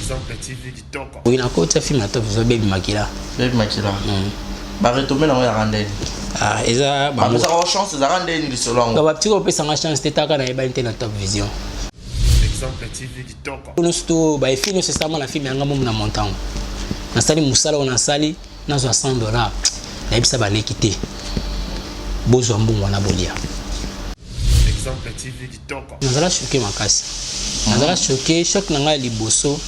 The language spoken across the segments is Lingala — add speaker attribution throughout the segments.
Speaker 1: Exemple TV kitoko.
Speaker 2: Oui, na côté film na top Baby Makila.
Speaker 3: Baby Makila. Ba retomber na ya randeni.
Speaker 2: Ah, eza ba
Speaker 3: mo. Ba ça chance za randeni li solo ngo.
Speaker 2: Ba petit ko pesa nga chance tetaka na eba na top vision.
Speaker 1: Exemple TV kitoko.
Speaker 2: Nous sto ba film c'est ça na film yanga mo na montant. Na sali musala on a sali na $60. Na bisa ba lekité. Bozo mbungu na bolia.
Speaker 1: Exemple TV kitoko.
Speaker 2: Nazala choqué makasi. Nazala choqué choc na nga liboso.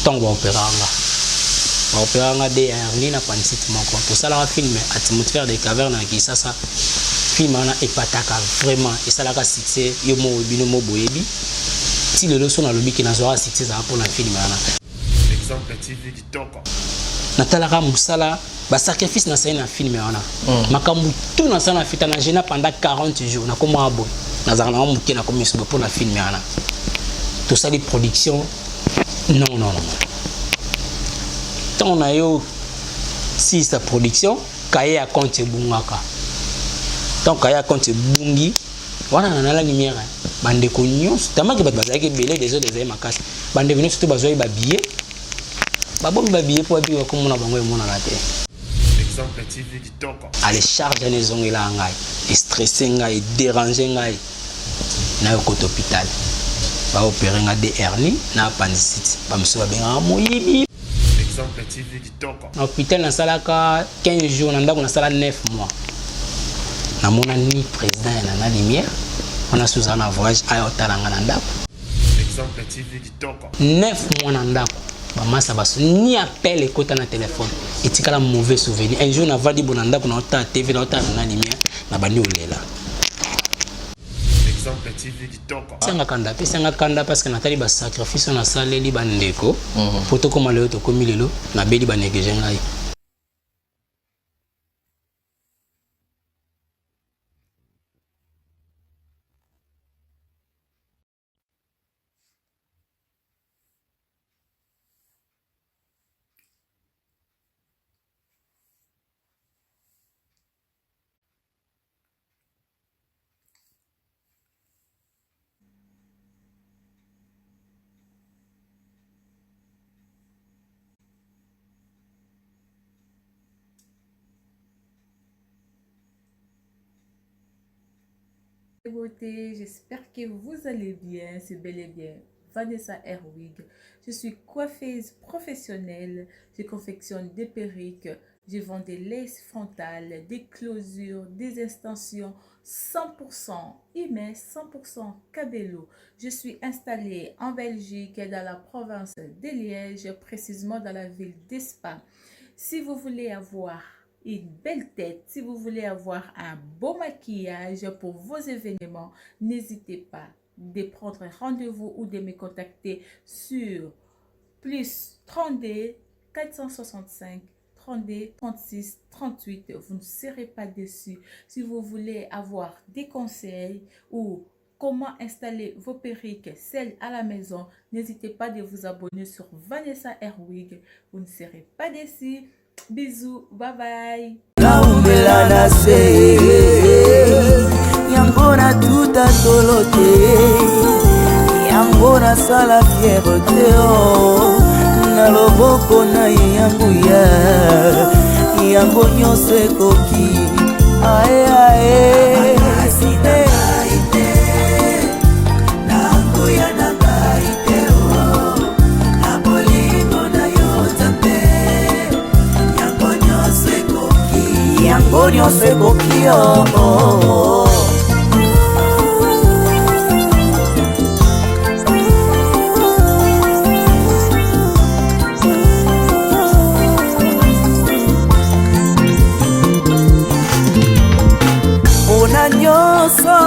Speaker 2: Tango opéranga. Ba opéranga de Ernie na pansite moko. To sala film atmosphère de caverne na Kisasa. Film na epataka vraiment et ça la ka succès yo mo bino mo boyebi. Si le leçon na lobi ki na zora succès za pour na film na.
Speaker 1: Exemple TV kitoko.
Speaker 2: Natalaka musala ba sacrifice na sa na film wana. Makambu tout na sa na fita na jena pendant 40 jours na komo abo. Na za na muke na komi so pour na film wana. Tout ça les productions non. Tant on a eu si sa production kaya compte bungaka. Tant kaya compte bungi wana na la lumière bande ko nyos tamaki ba bazaki belé des autres des makasi. Bande venu surtout bazoi ba billet. Ba bon ba billet pour biwa comme na bango e mona la té.
Speaker 1: Exemple TV kitoko.
Speaker 2: Allez charge les zongela ngai, stressé ngai, déranger ngai. Na ko hôpital. Ba opérer nga de hernie na appendicite. Ba mso ba benga moyibi.
Speaker 1: Exemple TV kitoko.
Speaker 2: Na hôpital na salaka 15 jours na ndako na sala 9 mois. Na mona ni président na lumière. On a sous un voyage à Otalanga na ndako.
Speaker 1: Exemple TV kitoko.
Speaker 2: 9 mois na ndako. Ba masa baso ni appel ekota na téléphone. Etikala mauvais souvenir. Un jour na vadi bonanda na ota TV na ota na lumière na bani olela.
Speaker 1: Exemple TV kitoko.
Speaker 2: Senga kanda parce que natali ba sacrifice na saleli bandeko. Poto koma leo to komi lelo na beli ba negeje ngai.
Speaker 4: Beauté, j'espère que vous allez bien, c'est bel et bien Vanessa Herwig. Je suis coiffeuse professionnelle, je confectionne des perruques, je vends des laces frontales, des closures, des extensions 100% IME, 100% Cabello. Je suis installée en Belgique et dans la province de Liège, précisément dans la ville d'Espagne. Si vous voulez avoir une belle tête, si vous voulez avoir un beau maquillage pour vos événements, n'hésitez pas de prendre rendez-vous ou de me contacter sur plus 32 465 32 36 38. Vous ne serez pas déçus. Si vous voulez avoir des conseils ou comment installer vos perruques, celles à la maison, n'hésitez pas de vous abonner sur Vanessa Herwig. Vous ne serez pas déçus. Bisous, bye bye.
Speaker 5: Naumbela na se yangona tuta tolote yangona sala fierté na loboko na yanguya yango nyonso ekoki ae ae aside Yango se kokio Ona nyoso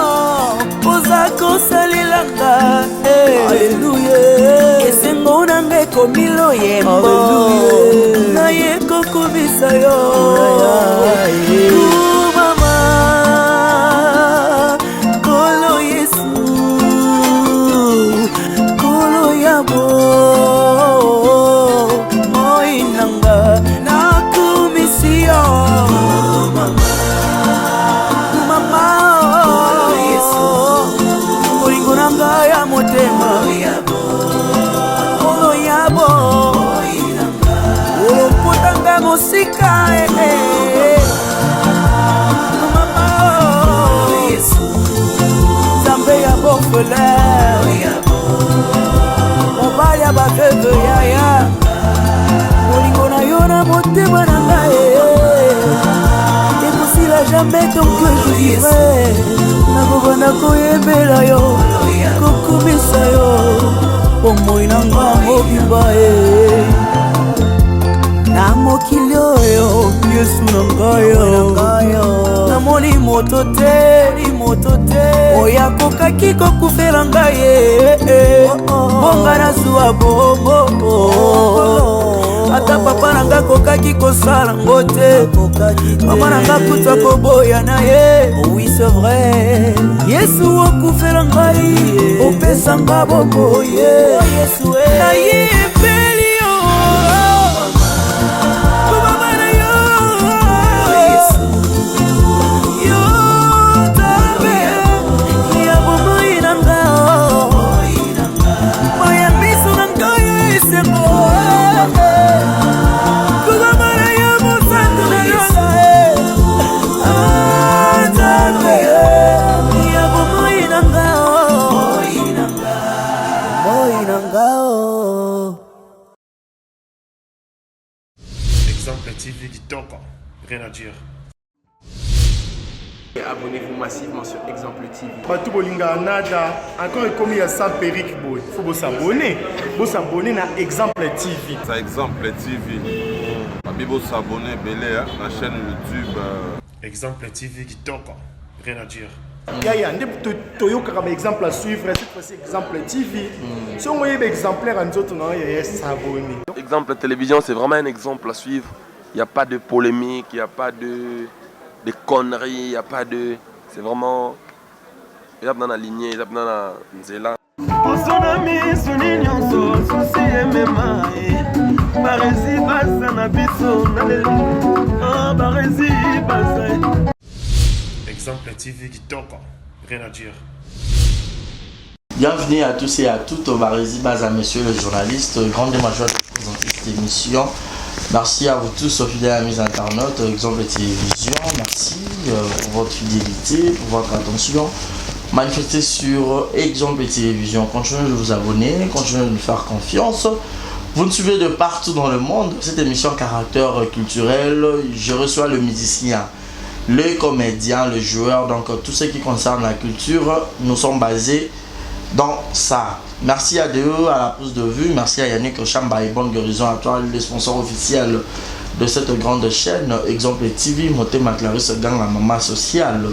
Speaker 5: oza kosalilanga Alleluia Esengo nange komilo yembo Na yeko kubisa yo Mama Kolo Yesu Kolo Yabo Moinanga Nakumisio Mama Kolo Yesu Moingunanga ya motema Kolo Yabo olompotanga mosika mama nzambe ya borfelin mobali ya baveuve yaya molingo na yo na motema na ngai ekosila jamais tant que je vivrai nakobanda koyembela yo kokumisa yo bomoi na nga mobimba na mokili oyo yesu na ngai namoni moto te oyo akokaki kokufela ngai bonga nazwa bomo ata papa na nga kokaki kosala ngo te mama na nga kuta koboya na ye oui c'est vrai yesu okufela ngai opesa nga boboye nayebeli yo komama na yo yo tabe ya bomoi na nga moya miso na ngai esengo
Speaker 1: Exemple TV Kitoko. Rien à dire.
Speaker 6: Abonnez-vous massivement sur Exemple TV.
Speaker 7: Batou bolinga nada encore comme il y a ça Peric boy. Faut vous s'abonner. Vous s'abonner na Exemple TV.
Speaker 8: Ça Exemple TV. Abibo s'abonner belé la chaîne YouTube.
Speaker 1: Exemple TV Kitoko. Rien à dire.
Speaker 7: Yaya, toyoka comme exemple à suivre, cette fois-ci Exemple TV. Si on voyait exemplaire en autres, non, il y a s'abonner.
Speaker 6: Exemple télévision, c'est vraiment un exemple à suivre. Il n'y a pas de polémique, il n'y a pas de conneries, il n'y a pas de... C'est vraiment... Il y a dans la lignée, il y a dans la nzela.
Speaker 1: Exemple TV Kitoko. Rien à dire.
Speaker 3: Bienvenue à tous et à toutes au Barési Baza, monsieur le journaliste. Grande joie de présenter cette émission. Merci à vous tous, aux fidèles amis internautes, Exemple Télévision. Merci pour votre fidélité, pour votre attention. Manifestez sur Exemple Télévision. Continuez de vous abonner, continuez de nous faire confiance. Vous nous suivez de partout dans le monde. Cette émission caractère culturel, je reçois le musicien, le comédien, le joueur, donc tout ce qui concerne la culture, nous sommes basés dans ça. Merci à Déo, à la prise de vue. Merci à Yannick Ochamba et Bonne Guérison à toi, le sponsor officiel de cette grande chaîne, Exemple TV, Moté Maclaris Gang, la maman sociale.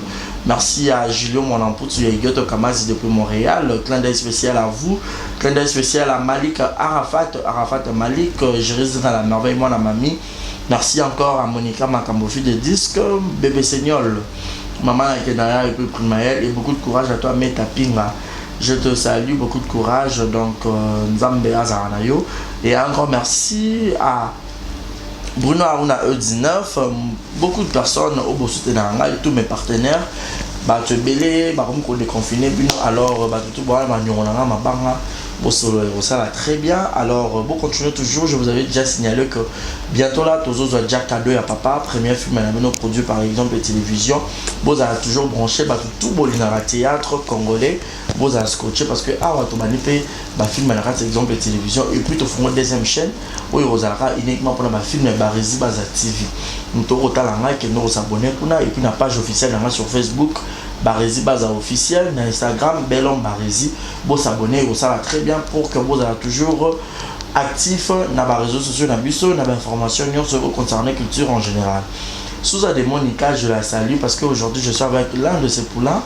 Speaker 3: Merci à Julio Monamputu et Yoto Kamazi depuis Montréal. Clin d'œil spécial à vous. Clin d'œil spécial à Malik Arafat Malik. Je réside dans la merveille, moi, la mamie. Merci encore à Monica Makambofi de disque, Bébé Seignol, Maman Kenaya et puis Primaël. Et beaucoup de courage à toi, Meta Pinga. Je te salue, beaucoup de courage. Donc, Nzambe Azaranayo. Et encore merci à Bruno Aruna E19. Beaucoup de personnes au Bossouté Nanga et tous mes partenaires. Tu es belé, comme déconfiné, alors tout boire, ça va très bien. Alors, bon, continuez toujours. Je vous avais déjà signalé que bientôt là, Tozo déjà cadeau à papa. Premier film à la produit par exemple et télévision. Vous avez toujours branché tout bolinara théâtre congolais. Vous avez scotché parce que ah, tu manipé film à la exemple et télévision. Et puis, tu fais une deuxième chaîne où vous avez uniquement pour le film Barési Baza TV. Nous avons que nous abonnés et puis la page officielle sur Facebook. Barési Baza officiel, na Instagram, Bellon Barési. Vous s'abonnez, vous ça va très bien pour que vous soyez toujours actif dans les réseaux sociaux, dans les informations concernant la culture en général. Sous des Monica, je la salue parce qu'aujourd'hui je suis avec l'un de ces poulains,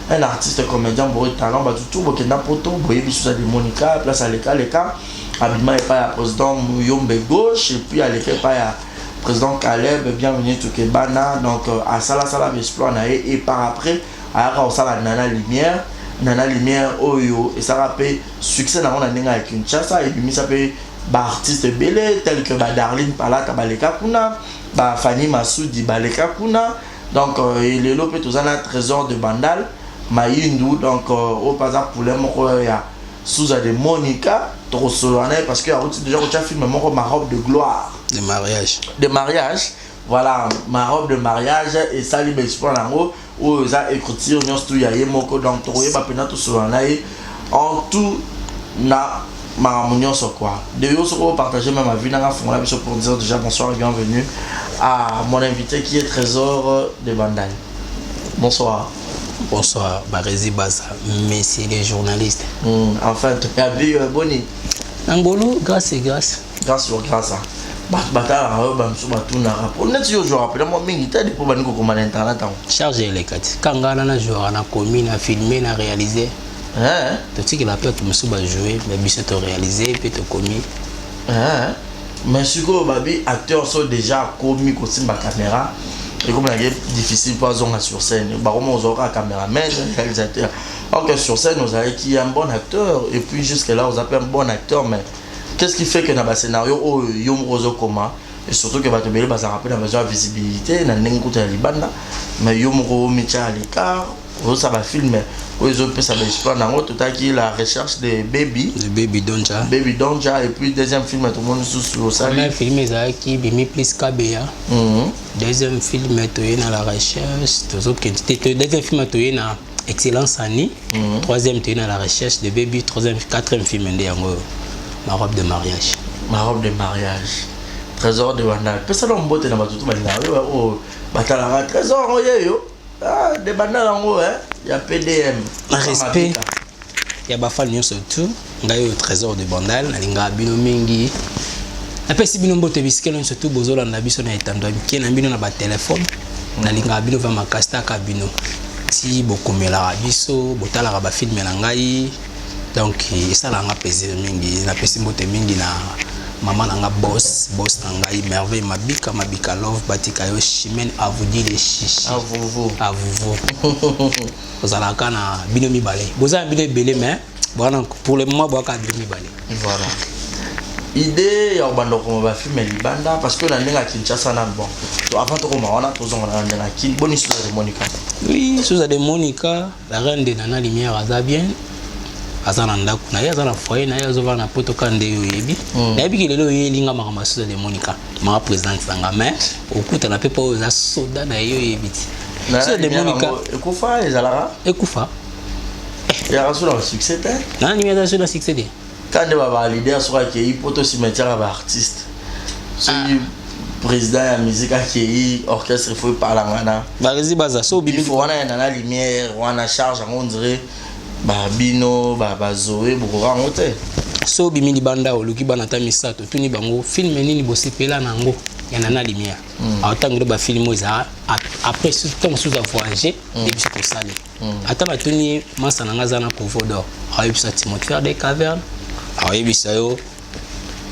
Speaker 3: un artiste comédien, beau talent, tout le monde poto, boye sous des Monica, place à l'écart, habilement et pas à président Mouyombe gauche et puis à l'écart pas à président Caleb, bienvenue tout Kebana, donc à Sala Exploit et par après à la Nana Lumière Oyo et ça rappelle succès dans la Nenga avec Kinshasa et puis ça peut artistes belé tels que Darlene Palata Baleka Kuna, Fanny Massoudi Baleka Kuna, donc il est lopé tous un trésor de Bandal Maïndou, donc au passage pour les mokoya sous de Monica trop solennel parce que déjà tu as filmé ma robe de gloire.
Speaker 2: De mariage.
Speaker 3: De mariage. Voilà, ma robe de mariage et ça lui m'explique en gros où ça écriture nous tout y a moko donc trouver pas pendant tout solennel en tout na ma harmonie sur quoi. De yo sur partager même ma vie dans la fond là pour dire déjà bonsoir et bienvenue à mon invité qui est Trésor de Bandal. Bonsoir.
Speaker 2: Bonsoir, Barezi Baza, messieurs les journalistes.
Speaker 3: Enfin, tu as vu Boni.
Speaker 2: Angolo, grâce et grâce.
Speaker 3: Grâce sur grâce.
Speaker 2: Chargé les quatre. Quand on a joué, on a commis, on a filmé, on a réalisé. Tu sais que la peur que je vais jouer, mais je vais réalisé, puis tu commis.
Speaker 3: Mais si les acteurs sont déjà commis sur la caméra, et comme c'est difficile pour eux sur scène, on aura un caméraman, un réalisateur. Alors que sur scène, nous avons qui est un bon acteur, et puis jusque-là, on appelle un bon acteur, mais qu'est-ce qui fait que dans le scénario, il y a un commun, et surtout que tu as besoin de visibilité, mais il y a un métier à l'écart, ça va filmer. Ça va tout à la recherche de Baby.
Speaker 2: De Baby Donja.
Speaker 3: Baby Donja, et puis deuxième film, tout le monde sous ça.
Speaker 2: Premier film, c'est qui Bimi plus KBA. Deuxième film, tu es à la recherche. Deuxième film, tu es à Excellence Annie. Troisième, tu es à la recherche de Baby. Quatrième film, c'est ma robe de mariage.
Speaker 3: Ma robe de mariage. Trésor de Bandal. Personne n'a pas de trésor, ah, des Bandal en haut, il y a PDM.
Speaker 2: Respect. Il y a Bafal Nyon surtout. Il y a le Trésor de Bandal. Il y a Bino Mingi. Après, si Bino Bote Biskel, surtout Bozola Nabiso na etando. Il y a Bino na ba téléphone. Il y a Bino va ma casta Kabino. Si Bokomela Biso, Botala ba film Melangai. Donc, ça l'a apaisé Mingi. La pesi Bote Mingi na maman nanga boss nanga merveille mabika love batika yo chimène à vous dire les chichi
Speaker 3: à vous
Speaker 2: vous allez kana bino mi balé vous avez bino belé mais bon pour le moment boka bino mi balé
Speaker 3: voilà idée ya bando ko ba film libanda parce que la ndinga Kinshasa na bon to avant to ko maona to zonga na ndinga ki bonne histoire de Monica.
Speaker 2: Oui chose de Monica la reine de Nana Lumière aza bien azana ndako na yazana foyer na yazova na poto kande yo yebi na yebi kelelo yelinga makamasuza de Monica ma présidente sanga mais okuta na pepa oza soda na yo yebi
Speaker 3: so de Monica ekufa ezalaka
Speaker 2: ekufa
Speaker 3: ya rasula succès te
Speaker 2: na ni meza sur la succès de
Speaker 3: kande ba leader sur que i poto cimetière ba artiste so président ya musique qui orchestre faut parler ngana
Speaker 2: Barezi Baza so bibi
Speaker 3: faut wana na lumière wana charge on dirait Bino, Zoé, Boura, Moté.
Speaker 2: So bimi libanda oluki bana ta misato tuni bango film nini bosepela nango ya Nana Lumière. Autant ba film oza après temps sous voyager et puis pour saler. Ata ba tuni masa nanga zana Covodor. Ayebisa Timothée faire des cavernes. Ayebisa yo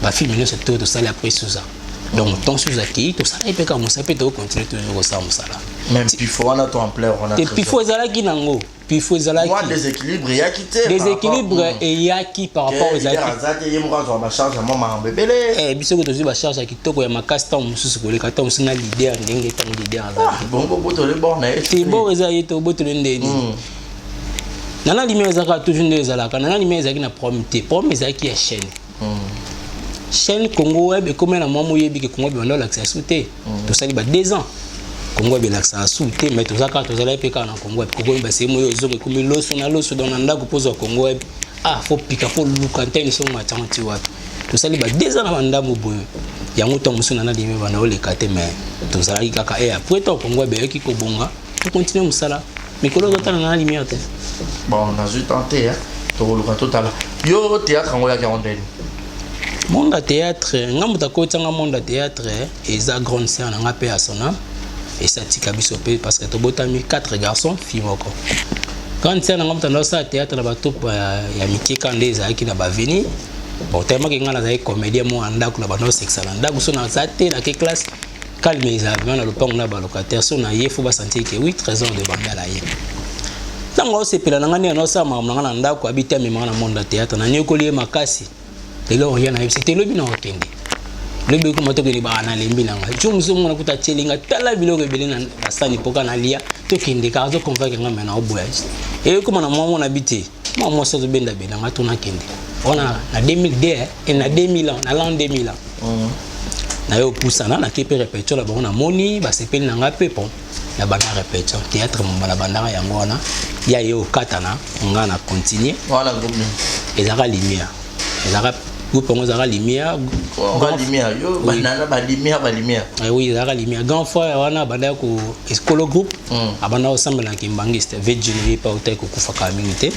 Speaker 2: ba film nini c'est tout saler après sous ça. Donc tant sous acquis tout ça et puis comme ça peut continuer toujours ça musala.
Speaker 3: Même puis faut on a ton ampleur on a.
Speaker 2: Et puis faut zala ki nango. Puis il faut zala
Speaker 3: moi déséquilibre il y a quitté
Speaker 2: déséquilibre et il y a qui par rapport aux acquis
Speaker 3: il y a moi ma charge à moi bébé
Speaker 2: eh biso ko tozi ba charge à kitoko ya makasta mususu ko leka ta musuna leader ndenge ta leader
Speaker 3: azali bon boto le bon na
Speaker 2: ti bon ezali to boto le ndeni Nana Lumière zaka toujours ndé zalaka Nana Lumière zaki na problème ezaki ya chaîne chaîne Congo Web et comme na mamu yebi ke Congo Web on l'accès souté to sali ba 2 ans Congo Web l'accès souté mais to zaka to zala peka na Congo Web Congo Web c'est moyo ezoke comme loso na loso dans ndako pozo Congo Web faut pika faut lukantene so machanti wapi to sali ba 2 ans na bandamo boyo yango to musuna na dimi bana ole kate mais to zala kaka après to Congo Web ki ko bonga to continuer musala mais ko lo ta na Lumière te
Speaker 3: bon on a juste tenté to luka total yo théâtre ngo ya quarantaine
Speaker 2: monde à théâtre ngamuta ko tanga monde à théâtre et za grande sœur nga pe asona et ça tika biso pe parce que to botami 4 garçons filles moko grande sœur ngamuta no sa théâtre na bato ya miki kande za ki na ba veni bon tellement que ngala za comédien mo andako na ba no sexa ndako so na za te na ke classe calme za na le pang na ba locataire so na yefu ba sentir que oui Trésor de Bandal la ye tango se pela ngani no sa ma na ndako habiter mi na monde à théâtre na nyokoli makasi lelo yana c'était le bino okende le biko moto ke ba na lembi nanga jumzo mona kuta chelinga tala biloko ebele na basani poka na lia to kende ka zo convaincre nga mena oboya e ko mona mama na bité mama so zo benda benda nga to na kende On a 2002 et na 2000 ans, na l'an 2000 ans. Na yo poussana na qui peut répéter là on a moni ba sepeli na ngape pon na bana répétition théâtre mon bala banda yango wana ya yo katana nga na continuer
Speaker 3: voilà groupe
Speaker 2: ezaka lumière ezaka groupe on ezaka lumière
Speaker 3: ba lumière yo banana ba lumière
Speaker 2: oui ezaka lumière grand frère wana banda ko escolo groupe abanda ensemble na kimbangiste vejini pa utai ko kufa communauté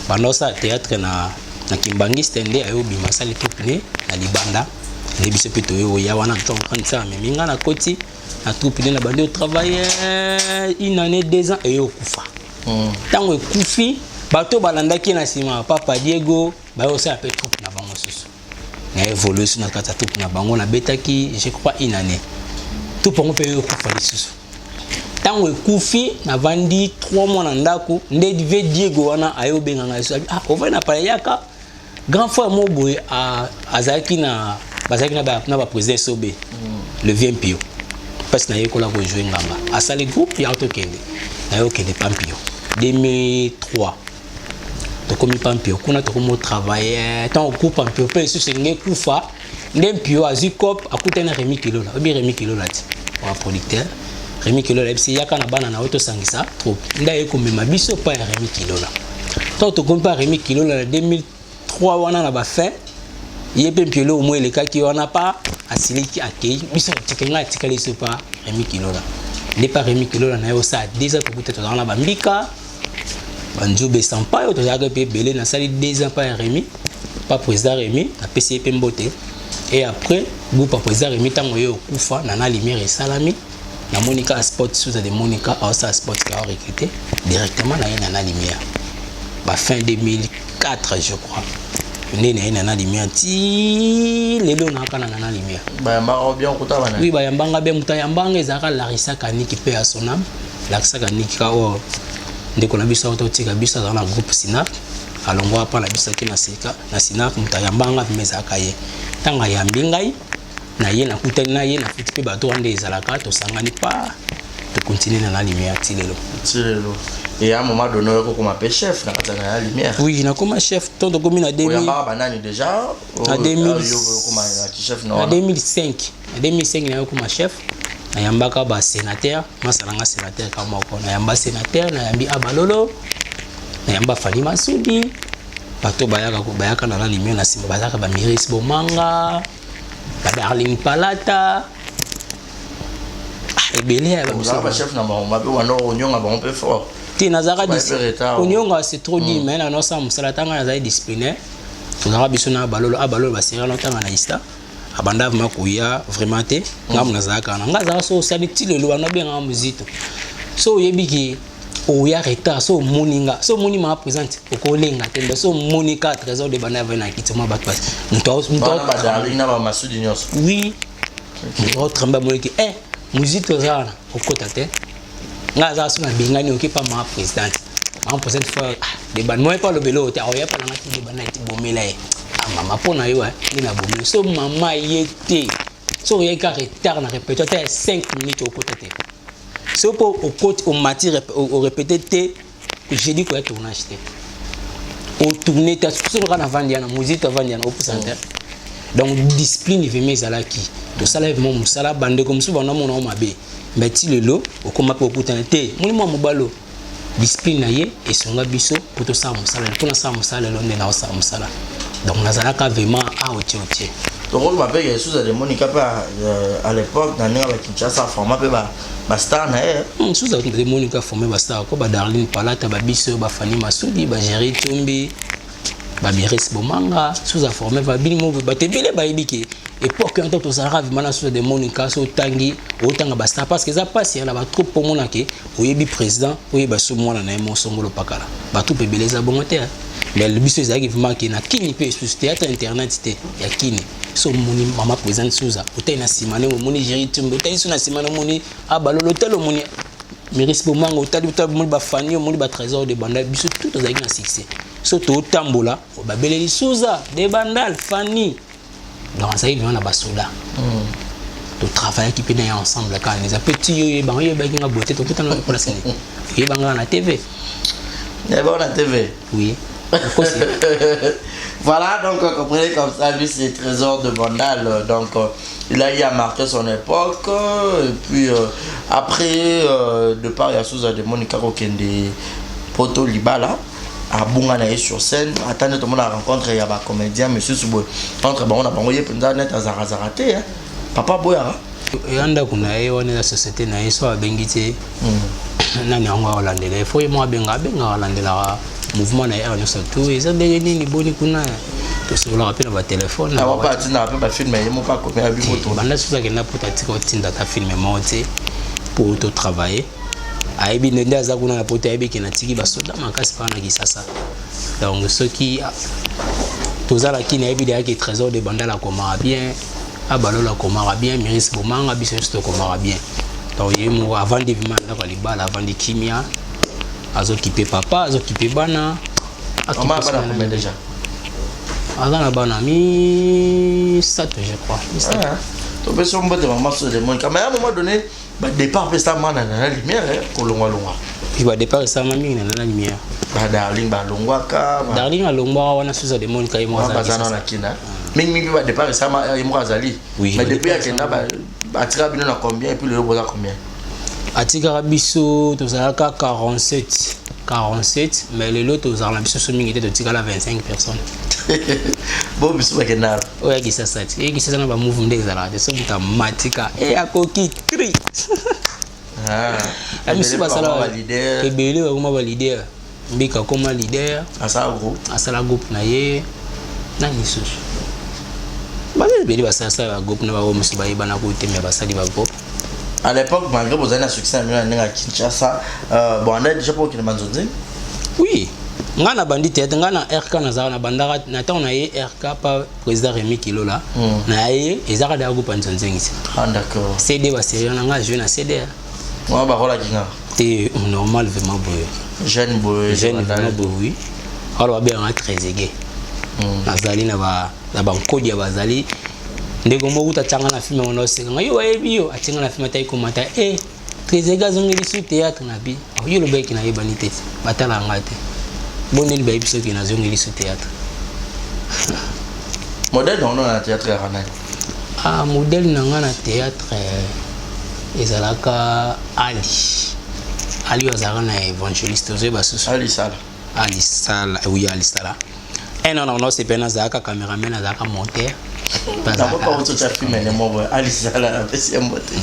Speaker 2: banda sa théâtre na kimbangiste nde ayo bima sali topine na libanda les biso peto yo ya wana to prendre ça mais minga na koti na troupe na bande au travail une année 2 ans et yo kufa tango kufi bato balandaki na sima papa Diego ba yo ça peu troupe na bango susu na évolué sur na kata troupe na bango na betaki je crois une année tout pour pe yo kufa susu tango kufi na vandi 3 mois na ndako ndé Diego wana ayo benganga ah on va na pala yaka grand frère moboy a azaki na bazaki na ba président SOB le vient pio parce que na yekola ko jouer ngamba asa le groupe ya auto kende na yo kende pampio 2003 to komi pampio kuna to komo travailler tant groupe pampio pe sur ngé kufa ndempio azikop akutena Remi Kilola obi Remi Kilola ti wa producteur Remi Kilola bisi yaka na bana na auto sangisa trop ndaye ko mema biso pa Remi Kilola tant to komi pa Remi Kilola 2003 wana na ba fin yebe mpiolo au moins les cas qui on a pas asiliki akei biso tikenga tikali sopa Remi Kilola n'est pas Remi Kilola na yo ça déjà pour peut-être dans la bambika banjube sampa yo to yaga pe belé na sali 2 ans pas Remi pas président Remi na PCP mbote et après groupe président Remi tango yo kufa na lumière et salami na Monica Sport sous de Monica à ça sport qui a recruté directement na lumière ba fin 2004 je crois nene na lumière ti lelo na kana na lumière
Speaker 3: ba yamba bien kuta bana
Speaker 2: oui ba yamba bien muta yamba ezaka Larissa Kaniki pe asonam Larissa Kaniki ka o ndeko na biso auto tika biso dans la groupe Sinap alongwa pa la biso ki na sika na Sinap muta yamba nga mezaka ye tanga yambi ngai na ye na kutani na ye na futi pe bato ande ezalaka to sangani pa to continuer na lumière ti lelo
Speaker 3: et à un moment donné comme un chef dans la lumière
Speaker 2: oui na comme chef ton de commune à 2000
Speaker 3: déjà
Speaker 2: à 2005 à 2005 na comme chef na yambaka ba sénateur masalanga sénateur kama ko na yamba sénateur na yambi abalolo na yamba Fani Masudi bato bayaka na lumière na sima bazaka ba Miris Bomanga ba Darling Palata ebele
Speaker 3: ba chef na ba wana onyonga ba on peut fort
Speaker 2: ti nazaka onyonga c'est trop dit mais na nosa musala tanga na disciplinaire tozaka biso na balolo ba sera no tanga na ista abanda vraiment kuya vraiment te ngam nazaka na ngaza so sali ti lelo wana benga muzito so yebiki o ya retard so moninga so moni ma présente ko lenga tende so monika trésor de bana vena kituma ba passe nto
Speaker 3: ba Darling na ba Masudi nyos
Speaker 2: oui autre mba moniki muzito zana okota te ngaza so na bengani okipa ma présidente ma présidente fois de ban moi pas le vélo te oya pa na ngati de ban na ti bomela e mama pona yo ni na bomela so mama yete so ye ka retard na répéter 5 minutes au côté te so pour au côté au mati au répéter te j'ai dit quoi tournage te au tourner ta so na kana vandia na musique vandia na au pourcentage donc discipline veme zalaki to sala vraiment musala bande comme so bana mona mabe mais ti lelo okoma pe okutana te moni mo mobalo discipline na ye esonga biso poto sa musala mpona sa musala londe na sa musala donc nazalaka vraiment a otie
Speaker 3: donc on va payer sous de Monica pas à l'époque dans la Kinshasa format pe ba star na
Speaker 2: sous de Monica formé ba star ko ba Darling Palata ba biso ba Fani Masudi ba Jerry Tumbi ba Miris Bomanga sous a formé ba bilimo ba tebele ba ibiki époque en tant que ça arrive maintenant sur des Monica so tangi otanga ba star parce que ça passe il y a ba trop pour mona ke oyebi président oyeba so mwana na mo songolo pakala ba tout pe beleza bongote mais le biso ezaki vraiment ke na kini pe sur théâtre internet te ya kini so moni mama président souza otay na simane moni Jerry Tumbo otay so na simane moni abalolo telo moni Miris Bomanga otali moni ba Fani moni ba trésor de banda biso tout ezaki na succès so to tambola ba beleli souza de bandal Fani donc ça y est on a basoda to travailler qui peut ensemble quand les petits yo ba yo ba kinga beauté to tout en pour la scène yo ba na TV
Speaker 3: ya ba na TV
Speaker 2: oui
Speaker 3: Voilà, donc comprenez comme ça, lui c'est Trésor de Bandal. Donc il a eu à marquer son époque. Et puis après, de part il y a sous de Monica Kokende Poto Libala. À Bungana sur scène, attendez tout le monde à rencontrer, il y a un comédien, monsieur Souboy. Entre bon, on a pas envoyé pour nous net à Zarazarate, papa Boya.
Speaker 2: Et on a connu, on est la société, na iso a bengité. Nani on va Hollande, il faut y moi benga Hollande la mouvement na air nous surtout. Ils ont des ni boni kuna. Tout ce que l'on appelle le téléphone.
Speaker 3: Ah, on va pas dire un film, mais il m'a pas combien de buts.
Speaker 2: Banda c'est ça que n'a pas t'attirer dans ta film monté pour auto travailler. Aibi nende azakuna na poto aibi kinatiki basoda makasi pa na kisasa. Donc ceux qui tozala kini aibi de ki Trésor de Bandal komara bien, abalola komara bien, Miris Bomanga biso sto komara bien. Donc yemo avant de vivre na kalibala avant de kimia azokipe papa, azokipe bana.
Speaker 3: Maman bana combien déjà?
Speaker 2: Azana bana mi 7 je crois.
Speaker 3: Tu peux sur de maman sur des monde. Mais à un moment donné, bah départ peut ça man dans la lumière ko longwa.
Speaker 2: Puis bah départ ça mami dans la lumière.
Speaker 3: Bah darling ba longwa ka.
Speaker 2: Darling a longwa wana suza de monde kai mo
Speaker 3: za. Bazana na kina. Mingi ba départ ça ma imo azali. Mais depuis à kenda ba atira bino na combien et puis le boza combien? Atira
Speaker 2: biso to za ka 47 mais le lot to za la biso so mingi te to tika la 25 personnes.
Speaker 3: Bon biso ba kenal.
Speaker 2: Oya ki sasa ti. E ki sasa na ba move ndé za la de so bita matika e akoki cri.
Speaker 3: Ah,
Speaker 2: biso ba sala leader. Ebele ba kuma ba leader. Mbika koma leader. Asala groupe na ye. Na nisusu. Ba beli ba sala groupe na ba wo musu ba yeba na ko temya ba sali ba groupe.
Speaker 3: À l'époque, malgré vos années à succès à Kinshasa, bon, on a déjà pas aucun manzoni.
Speaker 2: Oui, on a bandit tête, on a RK na bandara, na ta on a RK pas président Rémi Kilo là, na ye ezara da groupe nzonzengi.
Speaker 3: Ah d'accord.
Speaker 2: CD ba série on a joué na CD.
Speaker 3: Moi ba rola kinga.
Speaker 2: C'est normal vraiment boy.
Speaker 3: Jeune
Speaker 2: vraiment boy oui. Alors ba bien très égé. Nazali na ba kodi ya bazali. Ndego mo uta tanga na film on oseka ngayo ebio atinga na film tayi komata Trezega zongeli su théâtre na bi yo lo beki na yebanité batala ngate boneli ba ebiso ki na zongeli su théâtre
Speaker 3: modèle non na théâtre ya kana
Speaker 2: modèle na ngana théâtre ezalaka Ali ozara na évangéliste ozo basusu
Speaker 3: Ali Sala
Speaker 2: oui Ali Sala non c'est pena zaka caméraman zaka monteur.
Speaker 3: D'abord, tu as filmé les mots Alice à la deuxième beauté.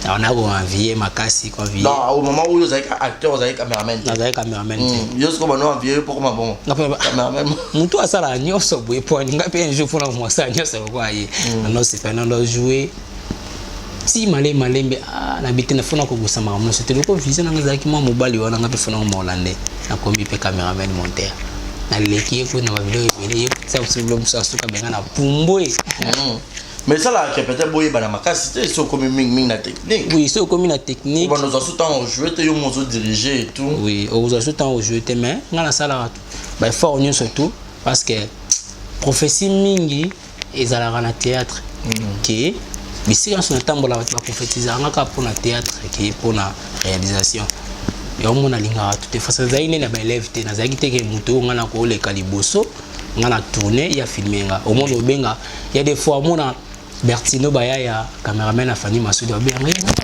Speaker 2: On a envié Makasi quoi vie.
Speaker 3: Non, au moment où vous avez acteur, vous avez caméraman.
Speaker 2: Vous avez caméraman.
Speaker 3: Juste comme on a envié pour ma bon. Caméraman.
Speaker 2: Mutu asala nyoso boye po ninga pe un jour pour moi ça nyoso quoi yi. Non c'est pas non jouer. Si malembe na bitena fona ko gusama mo c'était le ko visa na ngazaki mo mobali wana ngape fona mo Hollandais. Na kombi pe caméraman monteur. Na leki ko na video ebele ça vous le musa suka benga na pumbwe.
Speaker 3: Mais ça là peut-être boye bana makasi c'est so comme ming na technique.
Speaker 2: Oui, c'est comme une technique.
Speaker 3: Bon nous assistons au jouer te yo mozo diriger et tout.
Speaker 2: Oui, aux assistants au jouer te mais ngana sala ba fort nous surtout parce que prophétie mingi ezalaka na théâtre qui bisika son tambola ba prophétiser ngaka pour na théâtre qui pour na réalisation. Et on a linga toutes façons zaine na ba élève te na zaki te ke muto ngana ko le kaliboso ngana tourner ya filmer nga au monde obenga il y a des fois mona Bertino baya ya cameraman a Fanny Masudi obenga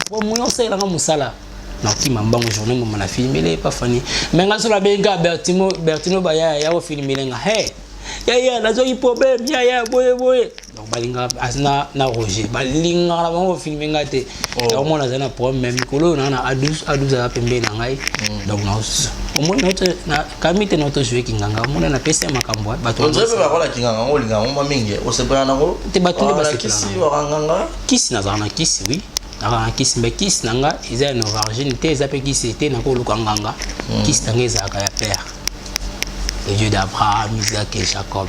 Speaker 2: bon mo yose la musala na ki mambango journée mo na filmer pas Fanny mais nga so la benga Bertino baya ya o filmer nga hey ya na zo problème ya boye donc balinga asna na Roger balinga la bango filmer nga te au moins na problème même kolo na A12 a pembe na ngai donc na au moins na kamite notre jouer kinganga mona na pesa makambo bato
Speaker 3: on dirait ba rola kinganga ngo linga mo mingi o se bana ngo
Speaker 2: te bato ba se
Speaker 3: kisi oranganga
Speaker 2: kisi na zana kisi oui na kisi mais kisi nanga isa no virginité isa pe kisi te na ko lukanganga kisi tanga isa ka ya père le Dieu d'Abraham, Isaac et Jacob.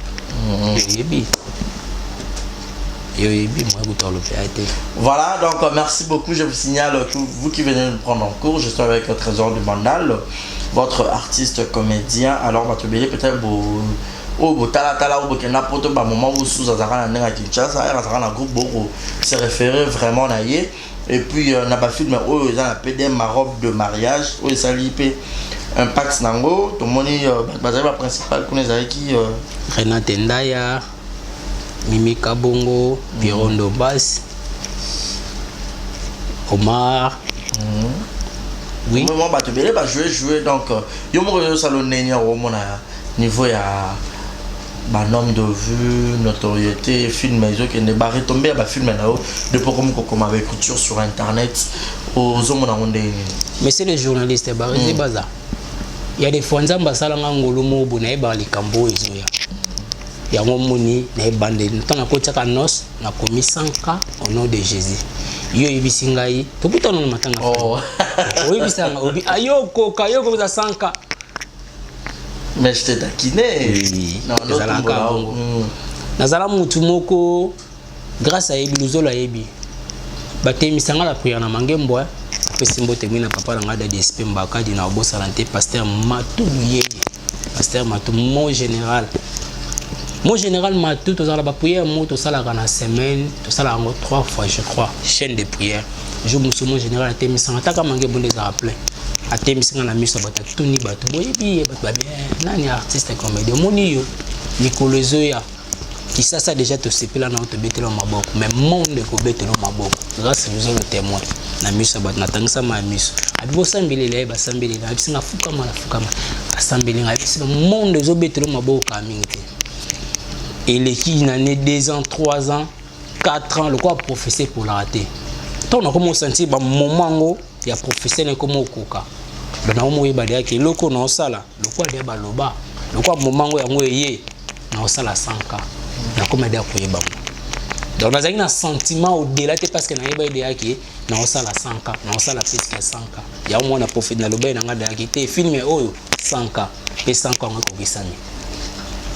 Speaker 3: Voilà, donc merci beaucoup. Je vous signale que vous qui venez nous prendre en cours, je suis avec le Trésor du Bandal, votre artiste comédien. Alors, on va te bélir peut-être au Tala ou n'importe quel moment où sous Azara n'a Kinshasa, Azara n'a groupe beaucoup se référer vraiment à y. et puis na ba film oyo eza na PDM ma robe de mariage oyo sali pe impact nango to moni bazali ba principal kuna ezalaki
Speaker 2: Renate Ndaya, Mimi Kabongo, Birondo Bass, Omar. Oui.
Speaker 3: Moi ba te belé ba jouer donc yo mo yo salon nenya au mona niveau ya ba nombre de vues, notoriété, film ils qui ne ba retomber ba film na de pour comme avec écriture sur internet aux hommes na onde.
Speaker 2: Mais c'est les journalistes Barisi Baza. Il y a des fois nzamba salanga ngolo mo bona e ba likambo ezoya. Ya ngomoni na e bande ntana ko tsaka nos na komi 100K au nom de Jésus. Yo ibisingai to puta no matanga. Oh. Oui bisanga obi ayoko kayoko za 100K.
Speaker 3: Mais je t'ai taquiné.
Speaker 2: Oui. Non, nazala mutu moko grâce à Ebi Luzola Ebi. Batemi sanga la prière na mangembo. Pesimbo temina papa nga da DSP Mbaka dina obo santé pasteur Matou Yeye. Pasteur Matou mon général. Mon général Matou to zala ba prière mo to sala kana semaine, to sala ngo 3 fois je crois, chaîne de prière. Je musu mon général temi sanga taka mangembo les a appelé. Atemi sanga na miso bata tuni batu boyebi batu ba bien. Nani artiste comédien moni yo Nicolas Zoya. Qui ça déjà te sepela na te betelo maboko mais monde ko betelo maboko grâce nous le témoin na miso bat na tangisa ma miso abibo sambeli le ba sambeli na bisinga fukama na fukama asambeli nga bisinga monde zo betelo maboko ka mingite et les qui na né 2 ans 3 ans 4 ans le quoi professeur pour la rater ton on commence sentir ba moment ya professeur ne comme okoka na omo yeba dia ke loko na osala le quoi dia ba loba le quoi moment ya ngo ye na osala 100K na comme aider pour yeba donc nazaki na sentiment au delà parce que na yeba idea ki na osala 100K na osala plus que 100K ya au moins na profit na loba na ngada ki te film oyo 100K et 100K ngo ko bisani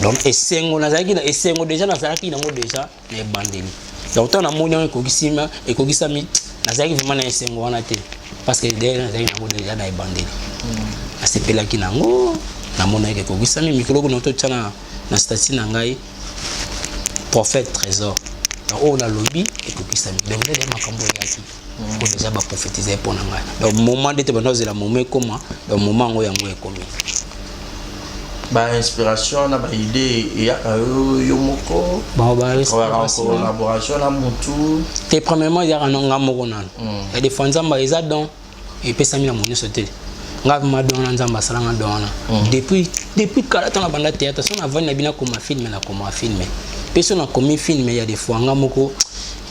Speaker 2: donc esengo nazaki na esengo déjà nazaki na ngo déjà na bandeli donc tant na moni ko kisima et ko kisami nazaki vraiment na esengo wana te parce que déjà nazaki na ngo déjà na bandeli asepela ki nango na mona ke ko kisami mikolo ko noto tsana na statut na ngai prophète trésor on a lobby et que ça me donne des makambo yaki pour déjà ba prophétiser pour nanga donc moment de te banoze la moment comment donc moment ngo yango ekomi
Speaker 3: ba inspiration na ba idée ya yo moko
Speaker 2: ba
Speaker 3: collaboration na mutu
Speaker 2: te premièrement ya nga moko nan et des fois nzamba eza don et pesa mi na moni sauter nga ma don nzamba salanga don depuis kala tona banda théâtre son avant na bina comme film na comme film personne a commis film il y a des fois nga moko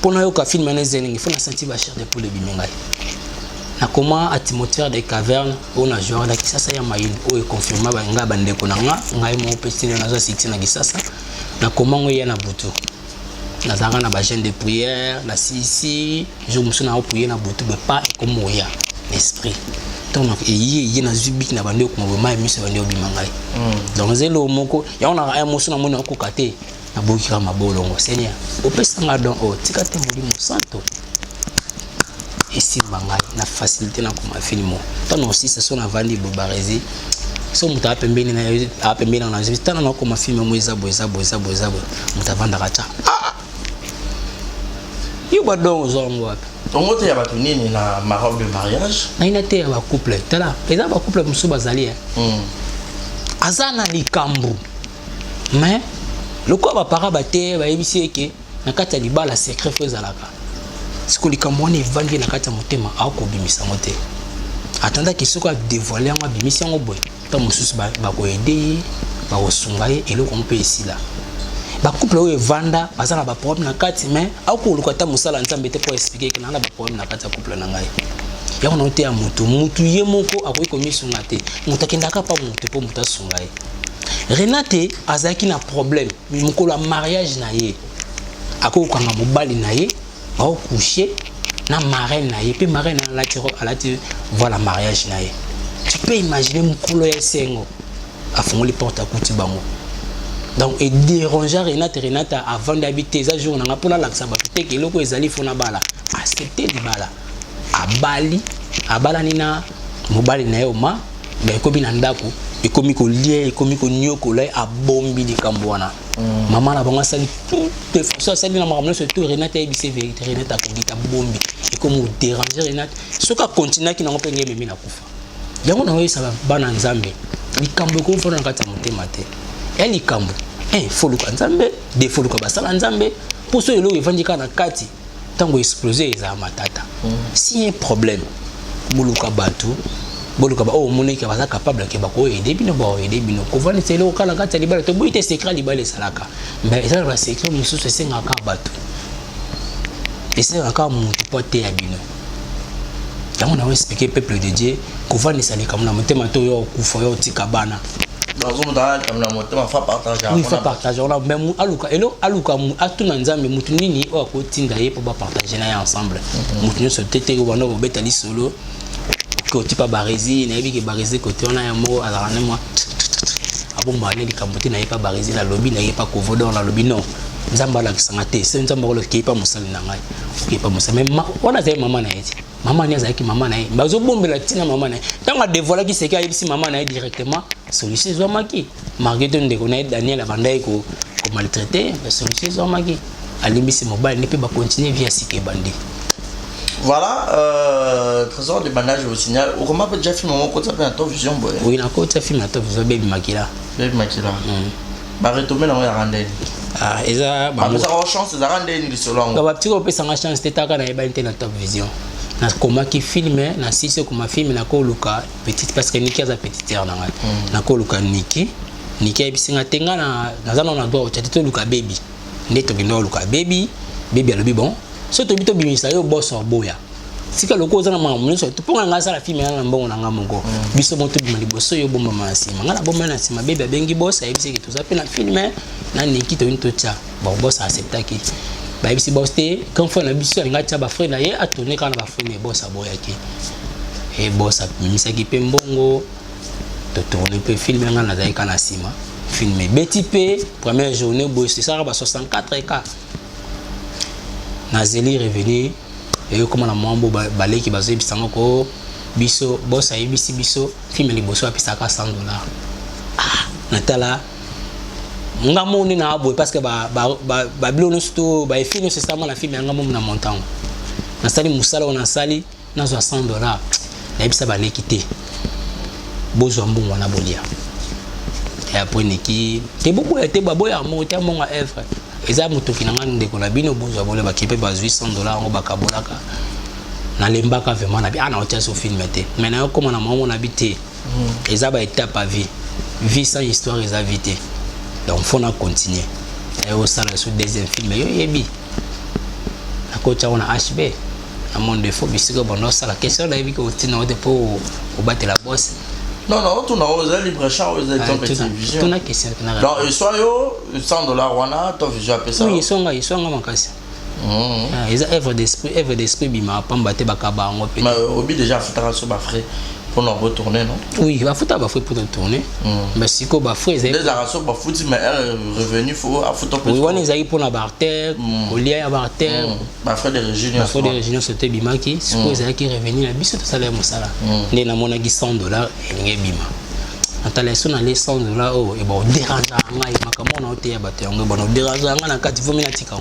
Speaker 2: pona yo ka film na zene il faut na sentir ba chair de poule bimengai na comment atmosphère des cavernes on a joué là qui ça ya maïl o confirma ba nga bande ko na ngai mo petit na zo siti na gisasa na comment ngoya na butu na zanga na ba chaîne de prière la sisi je me suis na prier na butu be pas comme moya l'esprit donc il y a na zubik na bande ko mo ma mi se bande obimangai donc zelo moko ya on a émotion na mona ko kate na bokira mabolongo Seigneur opesanga don o tikate molimo santo esimba ngai na facilité na kuma filmo tano aussi ça son avandi bobarezi so muta apembeni na apembeni na zvi tana na kuma filmo mo ezabo muta vanda kacha yo badongo zongo wapi
Speaker 3: ongo te ya batu nini na ma robe de mariage
Speaker 2: na ina te ya ba couple tala eza ba couple musu bazali azana likambo mais le quoi va para bater va ebisi ke na kati ya libala secret fo ezalaka siko likambo ni vandi na kati ya motema akobimisa mote atanda ki soko dévoiler ngo bimisi ngo boy ta mususu ba ko aider ba osunga ye eloko mpe esila ba couple oyo vanda bazana ba problème na kati mais akoluka ta musala nzambe te pour expliquer que na ba problème na kati ya couple na ngai ya on ote ya mutu ye moko akoyi komisunga te mutakendaka pa mutu po mutasunga ye Renate azaki na problème mukolo ya mariage na ye akokanga mobali na ye ba coucher na marraine na ye pe marraine na alati voilà mariage na ye tu peux imaginer mukolo ya sengo afungoli porte à kuti bango donc et déranger Renate avant d'habiter za jour na pona laksa ba te ke loko ezali fona bala accepter di bala abala nina mobali na ye oma mais kobi na ndako ekomi ko lié ekomi ko nyoko là abombi likambo wana maman na bango sali tout de façon sali na makambo so tout Renate ebise vérité Renate akobita bombi comme déranger Renat ce qu'a continué qui n'a pas gagné mais na kufa yango na oyo ça bana nzambe likambo ko fona kata motema te ya likambo foluka nzambe de foluka basala nzambe pour ceux elo evandika na kati tango exploser eza matata si un problème boluka batu boluka ba o moneki baza capable ke bako aider bino ba aider bino ko vani telo kala kata libala to boite secret libala salaka mais eza la secret mususu senga ka batu ese encore mutu pote ya bino tango na expliquer peuple de Dieu ko vani salika mona motema to yo kufa yo tika bana il faut partager on a même aluka elo aluka mu atuna nzambe mutu nini o ko tinda ye po ba partager na ensemble mutu nyo so tete ko bana ko betali solo ko tipa barezi na yebi ke barezi côté on a un mot à la moi abon ba ne likambote na yepa barezi na lobby na yepa ko vodo na lobby non nzamba la kisangate c'est nzamba ko ke pa musali na ngai ke pa musali mais on a zai mama na yeti maman ni azaki maman na ye bazo bombela tina maman na ye tanga dévoiler ki seka yebisi maman na ye directement solution zomaki marguerite ndeko na ye Daniel abandai ko maltraiter solution zomaki alimbisi mobile ne peut pas continuer via sike bandi.
Speaker 3: Voilà, trésor de bandage je vous signale. Comment peut déjà film mon côté à Top Vision boy?
Speaker 2: Oui, na côté film à Top Vision Baby Makila.
Speaker 3: Baby Makila. Ba retomber na ya randel.
Speaker 2: Ah, eza ba
Speaker 3: ça a chance de randel ni solo.
Speaker 2: Ba petit ko pesa nga chance tetaka na yeba na Top Vision. Na koma ki filme na sisi koma filme na ko luka petite parce que Niki aza petite terre na nga. Na ko luka Niki ebisinga tenga na zana na droit to luka baby. Neto bindo luka baby alobi bon. So to bito bimisa yo boss boya. Sika loko zana mamu so to ponga nga sala filme na mbongo na nga mongo. Biso moto bima liboso yo bomba masima. Nga na bomba na sima baby abengi boss ayebisi ki to zape na filme na Niki to into tia. Bon boss accepta ki. Ba yebisi boss te quand fa na biso nga tia ba frère na ye atone kana ba frère ne boss aboya ki. E boss apimisa ki pe mbongo to tourner pe filme nga na zaika na sima. Filme Betty P première journée boss ça ba 64 ka. Nazeli revenu et comment la mambo balé qui basé bisango ko biso boss ayebisi biso film liboso apisaka $100. Ah natala nga moni na abo parce que ba bilono sto ba film c'est ça la film nga mom na montant na sali musala on sali na $100 na bisa balé kité bozo mbongo na bolia et après Niki te beaucoup était baboya mo te monga œuvre eza mutoki na ngani ndeko na bino bozo abole ba kipe ba $800 ngo bakabolaka na lembaka vraiment na bi ana otia so film te mais na comme na maman na bité eza ba étape à vie sans histoire eza vite donc faut na continuer et au sala sur deuxième film yo yebi na ko tia on HB na monde de faux bisiko bono sala question na yebi ko tina o de pour au battre la boss.
Speaker 3: Non, tout n'a pas libre champ, vous êtes en télévision.
Speaker 2: Tout n'a question.
Speaker 3: Donc, il soit $100, wana, Top Vision appelle ça.
Speaker 2: Oui, ils sont en makasi. Ils ont œuvre d'esprit, bima, pambate bakaba, on peut.
Speaker 3: Mais obi déjà foutra sur ba frais pour nous retourner, non?
Speaker 2: Oui, va foutre ba frais pour tourner. Mais si ko ba frais,
Speaker 3: les arrasos ba fouti mais elle revenu faut à foutre
Speaker 2: oui, on les a eu pour la barter, au lieu à barter.
Speaker 3: Ba frais de Régine.
Speaker 2: Ba frais de Régine c'était bima qui, si ko za qui revenu la biso to salaire mosala. Né na mona gi $100 et nge bima. Atala so na les $100 oh et bon dérange nga et makamona ote ya bato ngo bon dérange nga na kati vomi na tika.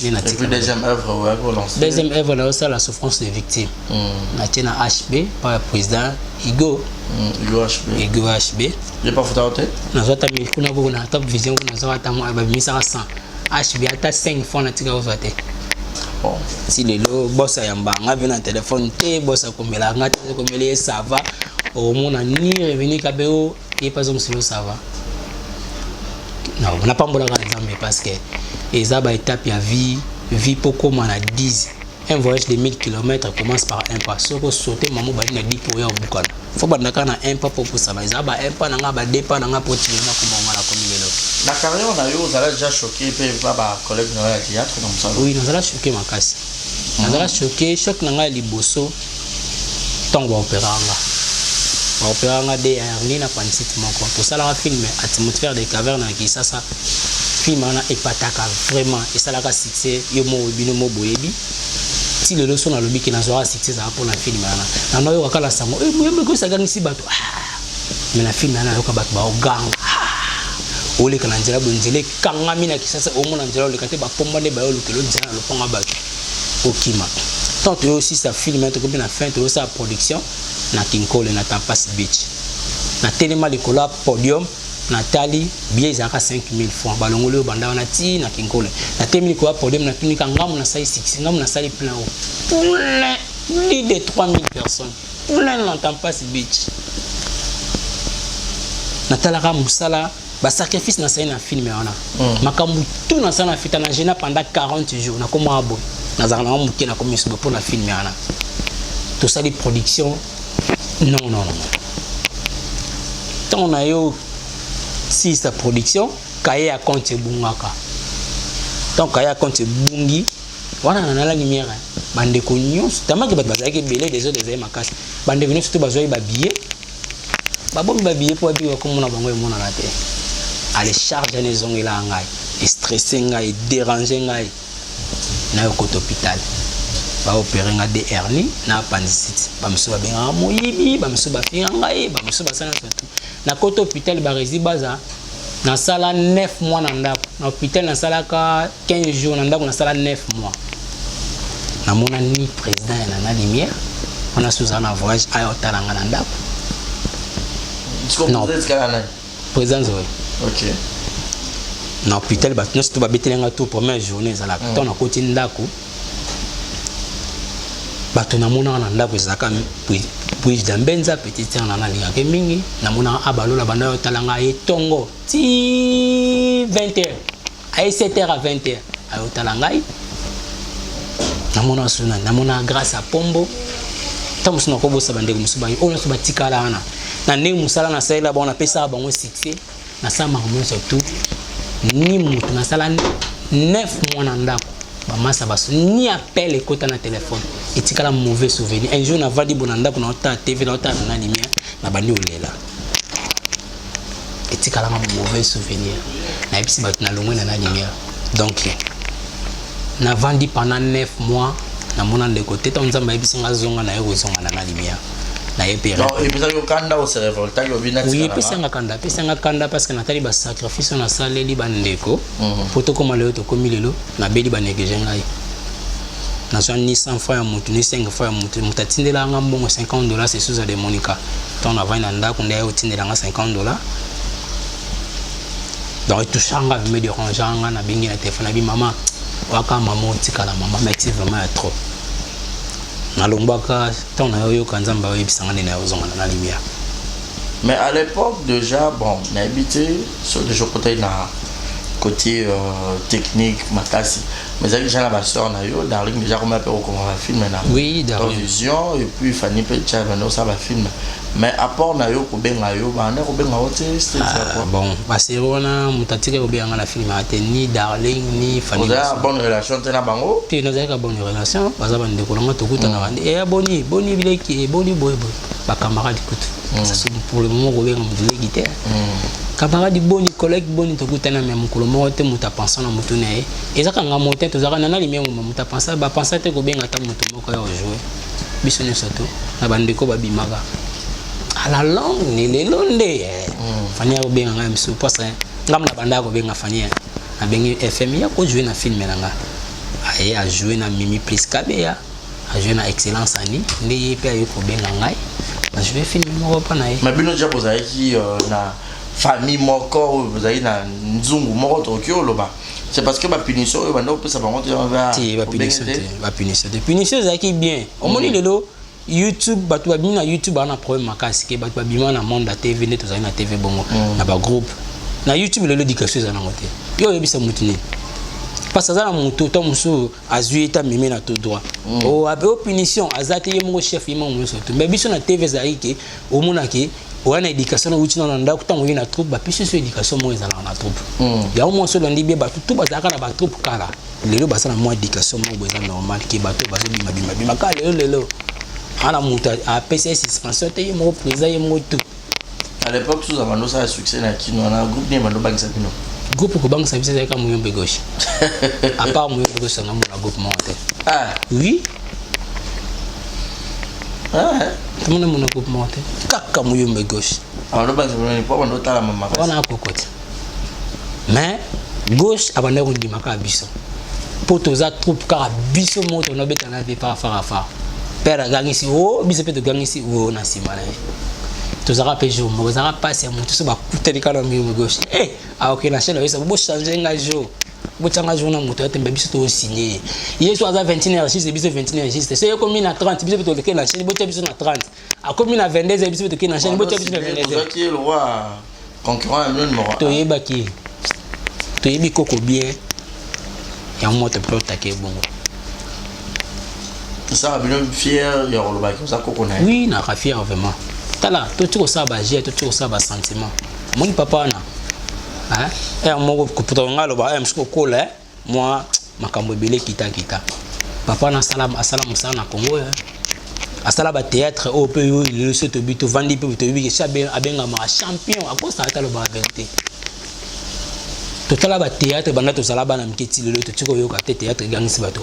Speaker 3: Et puis deuxième œuvre ouais pour lancer.
Speaker 2: Deuxième œuvre là ça la souffrance des victimes. Na tiena HB par le président Igo HB.
Speaker 3: Il pas foutu à tête.
Speaker 2: Na zota mi kuna bo na Top Vision kuna zota mo ba mi ça 100. HB ata 5 fois na tika ozote.
Speaker 3: Bon,
Speaker 2: si le lo boss ayamba nga vena téléphone te boss akomela nga te komela ça va au monde ni revenu kabeo et pas comme si ça va. Non, on n'a pas bon exemple parce que les étapes ya vie pour comme on a 10 un voyage de 1000 km commence par un pas so ko sauter maman ba na 10 pour ya bukana faut ba ndaka na un pas pour ça ba izaba un pas na nga ba deux pas na nga pour tirer na ko mama la comme lelo
Speaker 3: la carrière on a eu vous allez déjà choqué pe ba collègue na ya théâtre comme ça.
Speaker 2: Oui, nous allons choquer makasi. Nous allons choquer choc na nga liboso tango opéranga. Opéranga de Arlina Pansite moko. Pour ça la film atmosphère des cavernes qui ça film ana epataka vraiment et ça la succès yo mo bino mo boyebi. Si le leçon na lobi ki na zora succès ça pour la film ana. Na no yo kala sango mo ko ça gagne si bato. Mais la film ana yo ka bato ba oganga. Ole kana njela bonjele kanga mina kisasa omo na njela ole kate ba pomba ne ba yo lokelo njela lo ponga bato. Okima. tant que aussi ça filme to comme na fin to ça production na Kinkole na Tampas Beach na tellement le collab podium Nathalie billet zaka 5000 francs balongolo banda wana ti na Kinkole na tellement ko podium na tunika ngamu na sai 6 ngamu na sali plein haut plus de 3000 personnes plein na Tampas Beach Natala musala ba sacrifice na sai na film wana makambu tout na sana fita na jena pendant 40 jours na koma abo na zana na muke na komi suba pour na film wana tout ça les productions non tant on a eu si sa production kaye a compte bungaka tant kaye a compte bungi wana na la lumière bande ko nyos tamaki ba bazaki belé des autres des makas bande venu surtout bazoi ba billet babom ba billet pour bi ko mona bango mona na te aller charge les ongles là ngai stressé ngai déranger ngai na ko hôpital ba opérer nga de hernie na appendicite ba msuba benga moyibi ba msuba finga ngai ba msuba sana surtout na ko hôpital ba rési baza na sala 9 mois na ndako na hôpital na sala ka 15 jours na ndako na sala 9 mois na mona ni président na lumière on a Suzana voyage à otalanga na ndako
Speaker 3: non
Speaker 2: président zoé
Speaker 3: OK
Speaker 2: na hôpital ba nous ba betelenga tout première journée za la temps na koti ndako bato na mona na ndako ezaka puis d'ambenza petite na na linga ke mingi na mona abalola banda yo talanga etongo ti 20h à 7h à 20h ayo talanga na mona suna na mona grâce à pombo tamu suna ko bosa bande musuba ona so batikala ana na ne musala na sala ba na pesa ba ngo succès na sama mo surtout ni mutu na sala 9 mois na ndako ba masa baso ni appel ekota na téléphone etikala mauvais souvenir un jour na vadi bonanda ko na ota TV na ota na lumière na bandi olela etikala mauvais souvenir na epsi bat na longwe na lumière donc na vandi pendant 9 mois na mona de côté ton nzamba epsi nga zonga na yo zonga na lumière na epere
Speaker 3: non et puis ça yo kanda au cerveau ta yo bina
Speaker 2: oui pesa nga kanda parce que natali ba sacrifice na saleli bandeko poto koma leo to komi lelo na beli banegeje ngai na so ni 100 francs ya mutu ni 5 francs ya mutu mutatindela nga mbongo $50 c'est sous de Monica ton avant na ndako ndaye otindela nga $50 donc tout changa me déranger nga na bingi na téléphone bi maman waka maman tikala maman merci vraiment trop na lombaka tant na yo kanzamba yo bisanga na yo zonga na lumière
Speaker 3: mais à l'époque déjà bon on a habité sur le côté na côté technique makasi mais avec Jean la Basseur na yo Darling déjà comme appelle comment on va filmer na
Speaker 2: oui Darling
Speaker 3: vision et puis Fanny Pecha maintenant ça va filmer mais apport na yo ko benga yo ba na ko benga wote c'est quoi
Speaker 2: bon parce que on mutatika ko benga na film ate ni Darling ni Fanny
Speaker 3: on a bonne relation tena bango
Speaker 2: tu nous avons bonne relation baza bande ko nga to kuta na et boni bileki boni boy ba camarade kutu ça c'est pour le moment ko benga mutule guitare camarade boni collègue boni to kuta na même ko mo te muta penser na mutu ne ezaka nga moté to zaka na limé mo muta penser ba penser te ko benga ta mutu moko ya jouer bisone surtout na bande ko ba bimaka à la longue ni les londe Fania ko benga nga msu parce ngam na banda ko benga Fania na bengi FM ya ko jouer na film nanga aye a jouer na Mimi Plus Kabea a jouer na Excellence Ani ndi pe ayo ko benga ngai ba jouer film mo pa na
Speaker 3: mais bino ja poza ki na famille moko vous avez na nzungu moko Tokyo loba c'est parce que ba punition ba ndo pesa bango va
Speaker 2: ti ba punition za ki bien au moni lelo YouTube batu ba bina YouTube ana problème makasi ke batu ba bima na monde la TV ne to za na TV bongo na ba groupe na YouTube lelo dikasho za na ngote yo yebisa mutuni parce que ça na mutu to musu azui ta mimi na tout droit o abe punition azate ye mo chef yimo mo so to mais biso na TV za ke o mona ke wana éducation na uti na ndako tango ina troupe ba piso so éducation mo ezala na troupe ya mo so londi be batu tout bazaka na ba troupe kala lelo basana mo éducation mo boza normal ke bato bazo bima kala lelo ana muta a PCS suspension te mo président ye mo tout
Speaker 3: à l'époque sous amando ça a succès na kino na groupe ne mando bangisa bino
Speaker 2: groupe ko bangisa bisa ka Muyombe gauche à part Muyombe gauche na mo na groupe monté
Speaker 3: ah
Speaker 2: oui
Speaker 3: ah
Speaker 2: tout le monde groupe monté kaka Muyombe gauche
Speaker 3: amando bangisa bino ni po mando tala mama
Speaker 2: wana kokote mais gauche abanda ko ndima ka biso po toza troupe kaka biso moto no beta na vie par fara père gangisi o biso pe to gangisi o na sima na ye tozaka pe jour mo zaka passe moto so ba kuteli kana mi gauche ok na chaîne ça bo changer nga jour bo tanga jour na moto atembe biso to signer yeso aza 21h6 biso 21h6 c'est comme na 30 biso to le na chaîne bo te biso na 30 a comme na 22h biso to na chaîne bo te biso na 22h
Speaker 3: qui est le roi concurrent le numéro
Speaker 2: to yebaki to yebi koko bien ya moto pe otake bongo
Speaker 3: ça bien fier ya le baki ça koko na
Speaker 2: oui na ka fier vraiment tala to tiko ça ba jet to tiko ça ba sentiment mon papa na moko kuputa ngalo ba msiko kola moi makambo ebele kita papa na salam assalamu sana na Congo asala ba théâtre au peu le soto bito vandi pe bito bi chabe abenga ma champion a cause ça le ba vérité totala ba théâtre banda to sala bana mketi le to tiko yoka théâtre gangisi bato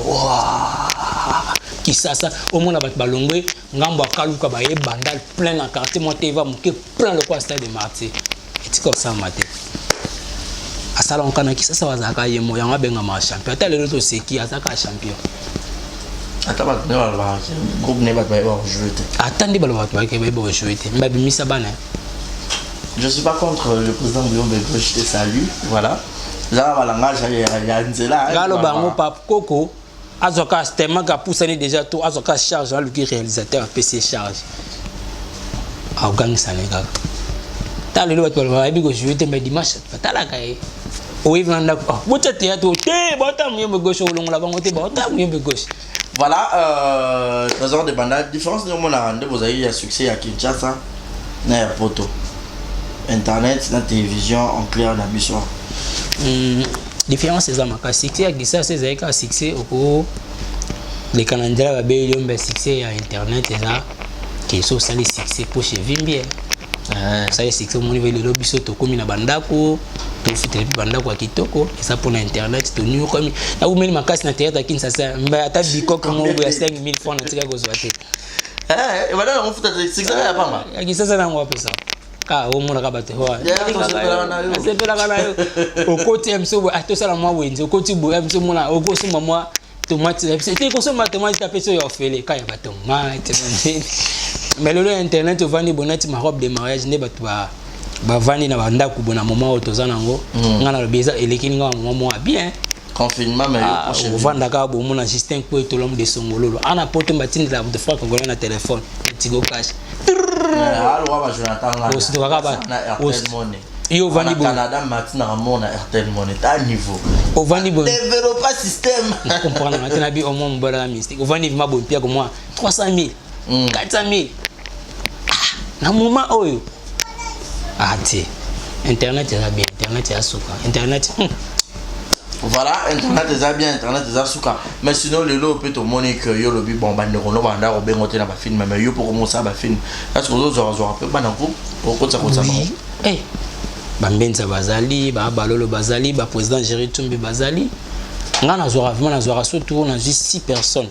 Speaker 2: kisasa au monde ba balongwe ngambo akaluka ba ye bandal plein na quartier moi te va mke plein le quoi stade de Martyr etiko ça maté asala on kana kisasa wazaka ye mo yanga benga ma champion ata le to seki azaka champion
Speaker 3: ata ba ne ba groupe ne ba jouer
Speaker 2: attendez ba ba jouer mba bimisa bana.
Speaker 3: Je suis pas contre le président Guillaume Belgo, je te salue, voilà. Là va langage ya nzela
Speaker 2: galo bango pap koko azoka stéma ka poussani déjà tout azoka charge le réalisateur PC charge au gang sanega ta le bato ba bi go jouer te mais dimanche patala kai o ivanda ko bota théâtre te bota mo gauche olongola bango te bota mo gauche.
Speaker 3: Voilà trésor de bandade différence de mon arande vous avez eu succès à Kinshasa na photo internet na télévision en clair na mission.
Speaker 2: Différence c'est ça ma succès avec ça c'est un succès au les calendriers va bien un succès à internet et là qui sont ça les succès pour chez Vimbi ça les succès mon niveau le lobby soto comme na bandako to fiteli bandako kitoko et ça pour internet to new comme na ou même makasi na théâtre Kinshasa mba ata biko comme on ya 5000 francs na tika ko zoate
Speaker 3: et voilà on fout succès ya pamba
Speaker 2: ya Kinshasa na ngwa pesa ka o mona ka bato wa c'est pela kana yo o côté mso ato sala moi wenze o côté bo mso mona o ko soma moi tomate c'était ko soma tomate ta peso yo fele ka ya bato tomate mais le internet vandi bonati ma robe de mariage ne bato ba vandi na banda ku bona moment o tozana ngo ngana le beza elekini nga moment bien
Speaker 3: confinement mais
Speaker 2: o vanda ka bo mona système ko to l'homme de songololo ana poto mbatini la de fois congolais na téléphone tigo cash
Speaker 3: alors va Jonathan là
Speaker 2: aussi to ka ba yo vandi bo
Speaker 3: Canada matina ramona RTL Money à niveau
Speaker 2: o vandi bo
Speaker 3: développer système
Speaker 2: comprendre matina bi au moins mbala mystique o vandi ma bon pia ko moi 300,000 400,000 na moment oyo ti internet est bien internet est souka internet
Speaker 3: voilà internet est bien internet est souka mais sinon le lot peut te montrer que yo lobi bon bande ko no banda ko bengote na ba film mais yo pour commencer ba film est-ce que vous aurez un peu bana ko pour ça bambenza bazali ba balolo bazali ba président Jerry Tumbi bazali ngana zora vraiment na zora surtout on a juste 6 personnes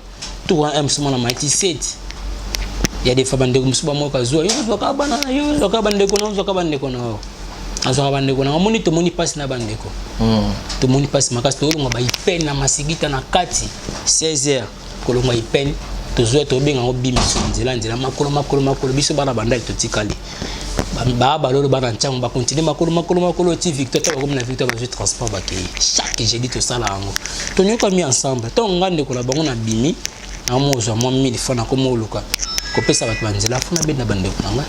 Speaker 3: tout un msuma na maiti 7 il y a des fois bande ko msuba mo ka zo yo zo ka bana yo zo ka bande ko no zo ka bande ko no azo bande ko na moni to moni passe na bande ko to moni passe makasi to longa ba ipen na masigita na kati 16h ko longa ipen to zo to benga ngo bimiso nzela makolo biso bana banda to tikali ba balolo bana ntchang ba continuer makolo ti Victor to comme na Victor ba jeu transport ba ke chaque jeudi to sala ngo to nyoka mi ensemble to ngande ko la bango na bimi na mo zo mo 1000 francs na ko mo luka ko pesa ba banzela funa be na bande ko nga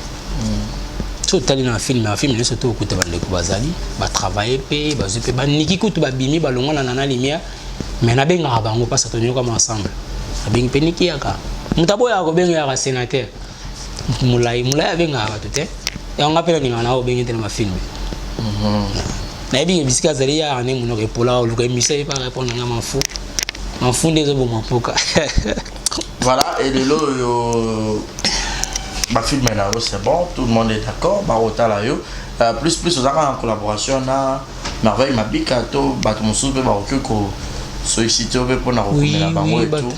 Speaker 3: to tali na film ne soto ko te bande ko bazali ba travailler pe ba zupe ba niki ko to ba bimi ba longa na lumière mais na benga bango pasa to nyoka mo ensemble abing peniki yaka mutaboya ko benga ya sénateur mulai benga ba to te et on appelle les gens au bien de ma film. Na bien bisika zali ya ane muno ke pola luka misa pas répondre à m'en fou des obos mon poka. Voilà et de l'eau ma film là c'est bon tout le monde est d'accord ba otala yo plus aux en collaboration na merveille ma bikato ba to musu pe ba okeko solliciter pour na reconnaître la bango et tout.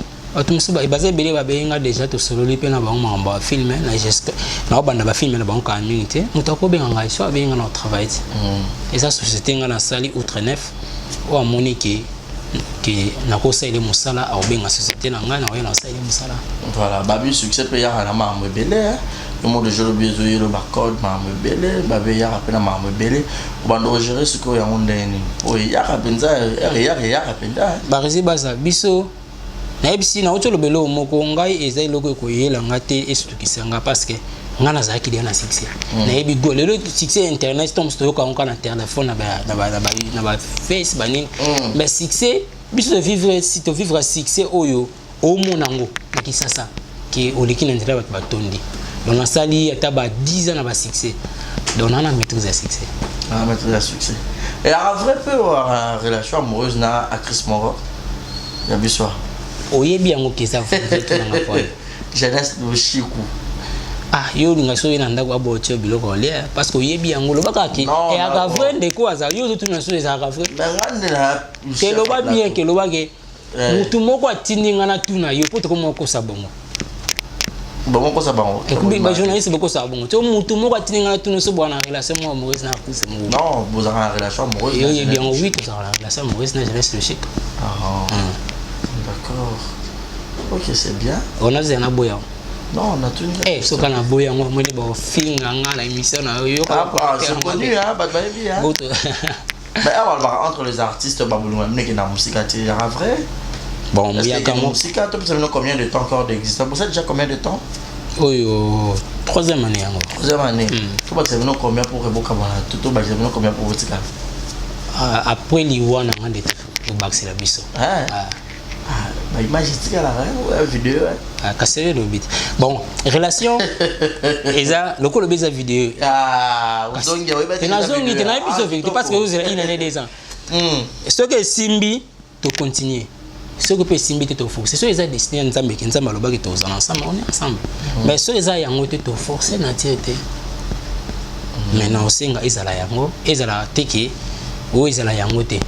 Speaker 3: Tout ça ba basé belé ba benga déjà to solo li pe na bango mamba film na geste na banda ba film na bango ka minute mutako benga ngai so benga na travail et ça société nga na sali outre neuf o amoni ke
Speaker 2: que nakosa ile musala au benga société na ngana oyo na sa ile musala.
Speaker 3: Voilà, babi succès pe ya na ma mbele. Le monde de jeu le besoin le barcode ma mbele, babi ya rapena ma mbele. Bando gérer ce ko ya ndeni. Oui, ya kapenza ya kapenda.
Speaker 2: Barezi baza biso na ebisi na otolo belo moko ngai ezai loko ko yela ngate esutu kisanga parce que ngana za ki na succès. Na ebi go le succès internet tom sto ko na téléphone na ba face banini. Mais succès biso de vivre si to vivre succès oyo o monango makisasa ki oleki na ndela ba tondi. Donc na sali ataba 10 ans na ba succès. Donc on a maîtrise à succès.
Speaker 3: Ah, maîtrise à succès. Et en vrai peu avoir relation amoureuse na actrice Moro. Ya biso.
Speaker 2: Oyebi yango kesa futu na ngapoy.
Speaker 3: Jeunesse de Chikou.
Speaker 2: Ah, yo linga so ina ndako abocho biloko lia parce que oyebi yango lobaka ki et aka vrai ndeko aza yo tout na so eza aka vrai.
Speaker 3: Ngandela.
Speaker 2: Ke loba bien ke loba ke mutu moko atininga na tuna yo poto ko moko sabongo.
Speaker 3: Bon ko sabongo.
Speaker 2: Ke kubi ba journaliste boko sabongo. To mutu moko atininga na tuna so bwana relation mo amoureuse na actrice mo.
Speaker 3: Non, vous avez une relation amoureuse.
Speaker 2: Yo yebi yango oui to la relation amoureuse na jeunesse le chic.
Speaker 3: Ah. D'accord. OK, c'est bien.
Speaker 2: On a zena boya.
Speaker 3: Non, on a tout.
Speaker 2: Ce qu'on a beau moi les bon film la émission na yo
Speaker 3: c'est connu hein, pas de bien. Mais alors entre les artistes babulu même qui na musique il y a vrai.
Speaker 2: Bon, il y a quand même
Speaker 3: musique tu sais combien de temps encore d'existence. Vous savez déjà combien de temps?
Speaker 2: Oui, troisième année encore.
Speaker 3: Troisième année. Tu vas savoir combien pour Reboka bana tout ba savoir combien pour Votika.
Speaker 2: Après l'Iwan on a des au bac c'est la biso.
Speaker 3: Bah imagine la vidéo.
Speaker 2: Casser le bit. Bon, relation eza loko le beza vidéo.
Speaker 3: Ah, donc il
Speaker 2: y a na zongi te na biso vérité parce que vous avez une année des ans. Ce que Simbi to continuer. Ce que peut Simbi te forcer. Ce eza destiné nzambe ki nzambe loba ki to ensemble, on est ensemble. Mais ce eza yango te to forcer na tiete. Maintenant osenga ezala yango, ezala teke ou ezala yango te.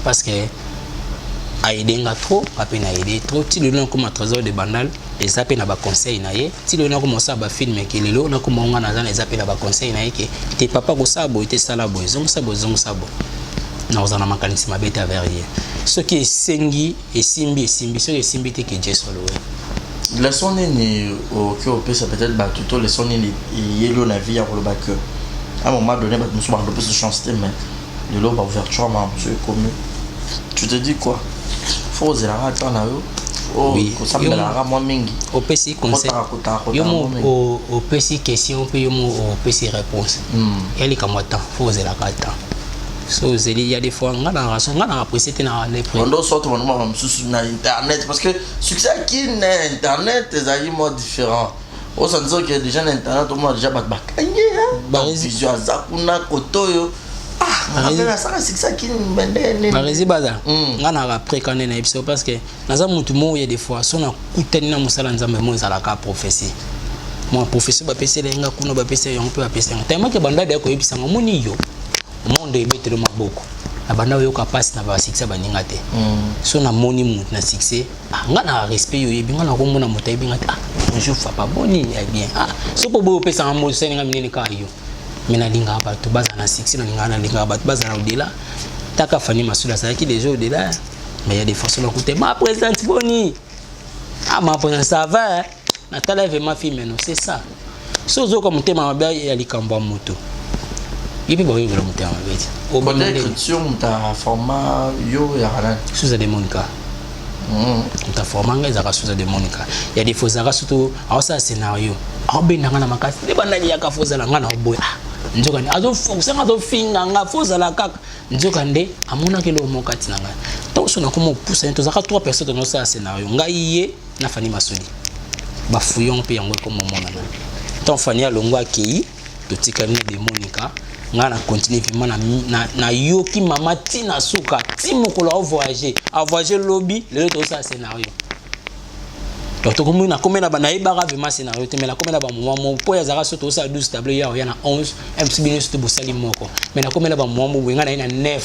Speaker 2: Parce que aidenga trop après na aider trop ti le nom comme trésor de bandal et ça pe na ba conseil na ye ti le nom comme ça ba film ke lelo na comme nga na za na za pe na ba conseil na ye ke te papa ko sabo te sala boy zong sabo na ozana makanisi mabeta verrier ce qui est sengi et simbi ce qui est simbi te ke jesolo we
Speaker 3: la sonne ni au que au ça peut-être ba tout les sonne ni yelo na vie pour le bac à un moment donné ba nous sommes de plus chance mais de l'eau ba ouverture ma monsieur commun tu te dis quoi? Faut oser la rater na yo. Oui, ça me la moi mingi.
Speaker 2: Au PC conseil. Yo mo au PC question puis yo mo au PC réponse. Elle est comme temps, faut oser la rater. So il y a des fois on a apprécié na les prix.
Speaker 3: On doit sortir mon sur internet parce que succès qui n'est internet est un mode différent. Au sens que déjà internet tout le monde déjà bat bakanye hein. Vision zakuna kotoyo.
Speaker 2: Barezi baza ngana après quand na episode parce que naza mutu mo ya des fois sona kutani na musala nzambe mo ezala ka professeur moi professeur ba pese lenga kuno ba pese yon pe ba pese tellement que banda de ko yebisanga moni yo monde emettre maboko na banda yo kapasi na ba succès baninga te so na moni mutu na succès ngana respect yo yebi ngana ko mona mutu yebi ngata je fa pas boni bien so ko bo pesa mo senga minene ka yo mena linga bato baza na succès na linga bato baza na au-delà taka fani masula ça qui déjà au-delà mais il y a des forces là côté ma présidente boni ma présidente ça va na tala ve ma fille maintenant c'est ça sozo comme tema mabe ya likamba moto yipi ba yo vraiment tema mabe
Speaker 3: au bon écriture ta format yo ya rana
Speaker 2: sous de Monica ta format ngeza sous de Monica il y a des faux ara surtout à ça scénario a benanga na makasi de bandali ya ka foza la ngana boya njokande azo fokusanga to finga nga foza la kaka njokande amona ke lo mokati nanga to so na komo poussa to zaka trois personnes dans ça scénario nga yé na fani masudi ba fuyon pe yango ko momona na to fani ya longwa ki to tikani de Monica nga na continuer vivement na yoki mama tina suka ti mokolo a voyager lobby le to ça scénario donc to komo na komena ba na ibara vraiment scénario te mais na komena ba moment po ya zaka soto ça 12 tableau ya na 11 mcb soto bosali moko mais na komena ba moment wenga na 9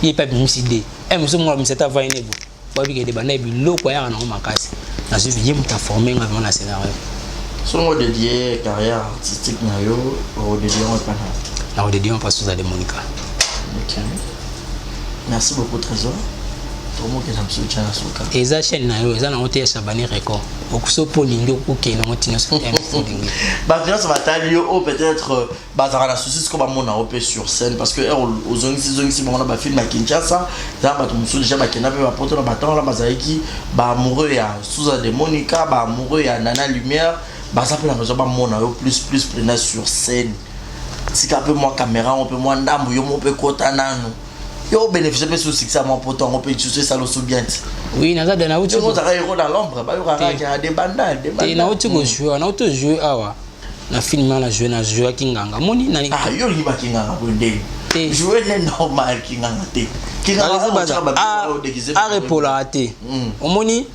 Speaker 2: yi pa bimside mso mo mseta va inebu ba bike de ba na biloko ya na makasi na suivi yem ta former nga vraiment na scénario
Speaker 3: so mo dédié carrière artistique na yo au dédié on pas
Speaker 2: na au dédié on passe sous à de Monica.
Speaker 3: OK. Merci beaucoup Trésor.
Speaker 2: eza chaîne na yo eza na hotel Chabani Record okuso polingi okuke na motina sur MC dingi
Speaker 3: ba bien ça va t'allier au peut-être bazara la souci ko ba mona op sur scène parce que aux zongisi bon na ba film à Kinshasa za ba to musu déjà ba kena ba poto na ba temps la bazaiki ba amoureux ya Souza de Monica ba amoureux ya Nana Lumière ba ça peut la raison ba mona yo plus plein sur scène si ka peu moi caméra on peut moi ndambu yo mo peut kota nanu yo bénéficier de ce succès mon pote on peut utiliser ça le bien
Speaker 2: oui naza de na uti
Speaker 3: on t'a héros dans l'ombre ba yo ka des bandades
Speaker 2: et na uti go jouer na uti jouer awa na film na jouer kinganga moni nani
Speaker 3: yo ni ba kinganga bonde jouer n'est normal kinganga te kinganga
Speaker 2: a repola te omoni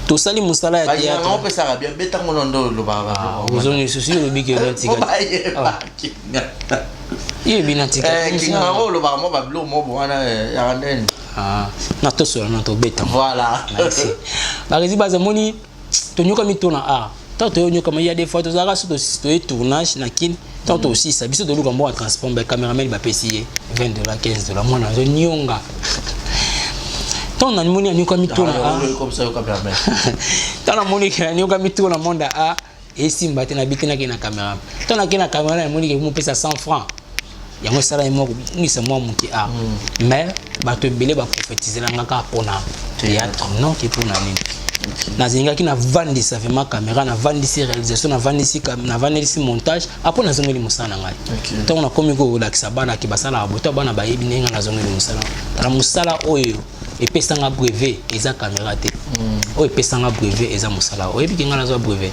Speaker 2: to sali musala ya théâtre
Speaker 3: on peut ça bien beta mon ndo lo ba
Speaker 2: ozoni susi lo biki lo tika ye binatika
Speaker 3: kinganga lo ba mo ba blo mo bwana ya randen
Speaker 2: na to so na to beta
Speaker 3: voilà
Speaker 2: barezi baza moni to nyoka mitona tant to nyoka ma ya des fois to zaka so to tournage na kin tant aussi ça biso de luka mo transport ba cameraman ba pesier $20 $15 moi na zo nyonga tant na moni nyoka mitona
Speaker 3: comme ça yo cameraman
Speaker 2: tant na moni ke nyoka mitona monda et simba te na bitina ke na camera tant na ke na camera na moni ke mo pesa 100 francs ya mo sala mo ngisa mo muki mais ba to belé ba prophétiser la ngaka pona théâtre non qui pour na nini na zinga ki na vandi ça vraiment caméra na vandi si réalisation na vandi si montage après na zongeli musana ngai tant on a komi ko relaxa bana ki basala boto bana ba yebi nenga na zongeli musala na musala oyo et pesanga brevet eza caméra te o pesanga brevet eza musala o yebi ki ngana zo brevet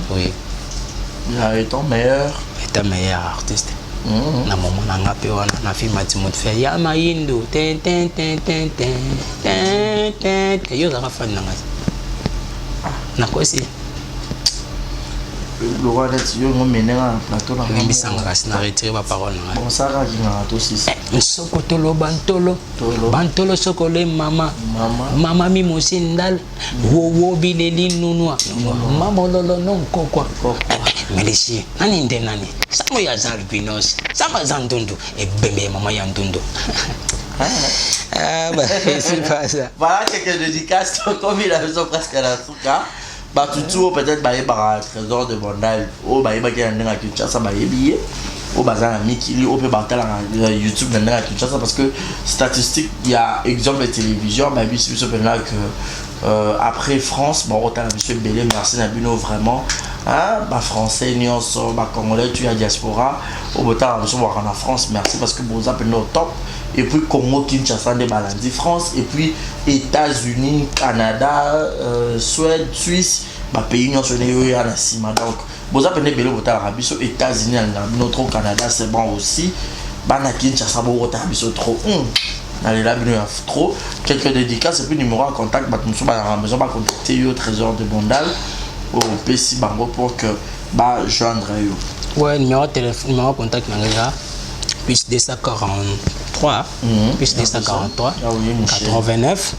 Speaker 2: oui
Speaker 3: ya étant meilleur
Speaker 2: artiste na moment na ngape wana na film Timothée fait ya maindo ten yo za fan na ngai na kosi
Speaker 3: le roi d'être yo mo menera plateau na
Speaker 2: ngi bisanga na retirer ba parole na
Speaker 3: bon ça ra kinga to sisi
Speaker 2: soko tolo bantolo soko le mama mi mosindal wo bileli nunwa mama lolo non kokwa Melisi nani ndenani samo ya Zalbinos sama zandondo e bembe mama ya ndondo bah c'est pas ça
Speaker 3: voilà quelques dédicaces comme il a besoin presque à la souka bah tout peut-être bah il y trésor de Bondal oh bah il y a un Kinshasa bah il billet au bazar Mikili au peut battre la YouTube dans la Kinshasa parce que statistique il y a exemple de télévision bah il se peut là que après France bon autant monsieur Belé merci Nabino vraiment bah français nyonso bah congolais tu as diaspora au bout monsieur voir en France merci parce que vous appelez au top et puis Congo Kinshasa des balandi France et puis États-Unis Canada Suède Suisse bah pays nyonso né yo na sima donc vous appelez belé botal Arabie aux États-Unis notre Canada c'est bon aussi bah na Kinshasa bo botal biso trop allez là bien trop quelques dédicaces et puis numéro en contact bah nous sommes à la maison bah contacter au trésor de Bondal au PC Bango pour que bah joindre yo
Speaker 2: ouais numéro téléphone numéro contact na plus 243 plus 243 89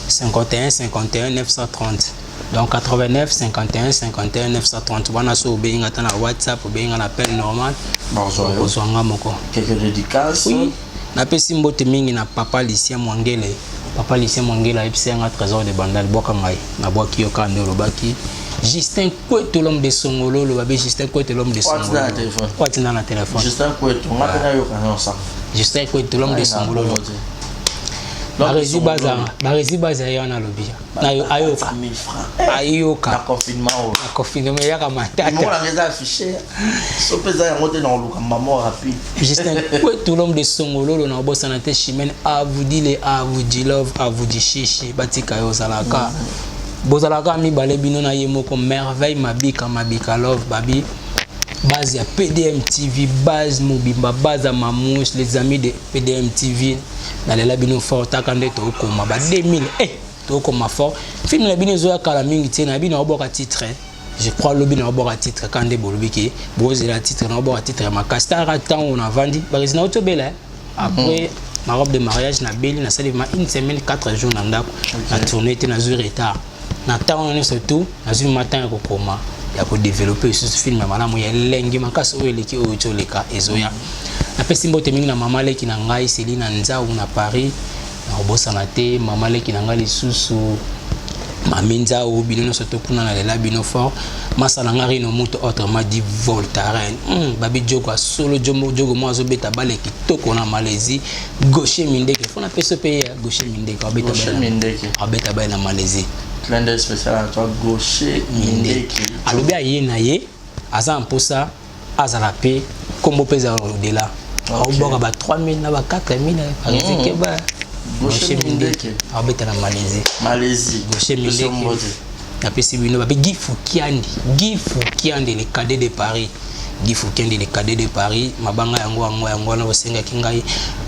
Speaker 2: 51 51 930 donc 89 51 51 930 wana so obeyinga ta na WhatsApp obeyinga na appel normal bonjour moko
Speaker 3: quelques dédicaces
Speaker 2: oui na pesi mbote mingi na papa Lucien Mwangele a epsanga trésor de Bandal boka ngai na boki yo ka ndolo baki Justin Kweto l'homme de Songolo le babé Justin Kweto l'homme de Songolo quoi tu na téléphone
Speaker 3: Justin Kweto on appelle yo kana ça
Speaker 2: Justin Kweto l'homme de Songolo Barezi baza yana lobi na ayoka
Speaker 3: 1000 francs
Speaker 2: ayoka
Speaker 3: na confinement
Speaker 2: ya kama tata
Speaker 3: mo la ngeza affiché so pesa ya ngote na luka maman rapide
Speaker 2: Justin Kweto l'homme de Songolo na bossa na te chimene a vous dire a vous dire love a vous dire chichi batika yo salaka bozalaka mi bale bino na ye moko merveille mabika love babi base ya PDM TV base mobimba base mamouche les amis de PDM TV na lela bino fort takande to koma ba 2000 to koma fort film na bino zo ya kala mingi tena bino oboka titre je crois le bino oboka titre kande bolobiki bozela titre na oboka titre ma castara temps on a vendu base na otobela après ma robe de mariage na beli na salima une semaine 4 jours na ndako na tournée te na jour retard na temps on est surtout na jour matin ya kokoma ya ko développer ce film ya malamu ya lengi makasi oyo leki oyo toleka ezoya na pesi mbote mingi na mama leki na ngai Selina Nzau na Paris nakobosana te mama leki nanga lisusu maminza o bino no soto kuna na lela bino fort masala ngari no moto autrement dit Voltaren babi jogo solo jogo mo azobeta bale kitoko na Malaisie gaucher mindeke fona peso pe gaucher mindeke abeta bale na Malaisie
Speaker 3: clin d'œil spécial à toi gaucher mindeke
Speaker 2: alobi aye na ye aza mposa azala pe kombo peza odela aoboka ba 3000 na ba 4000 arizike ba gaucher mindeke abeta na Malaisie gaucher mindeke apesi bino babe Guy Foukiandi le cadet de Paris Guy Foukiandi le cadet de Paris mabanga yango na bosenga kingai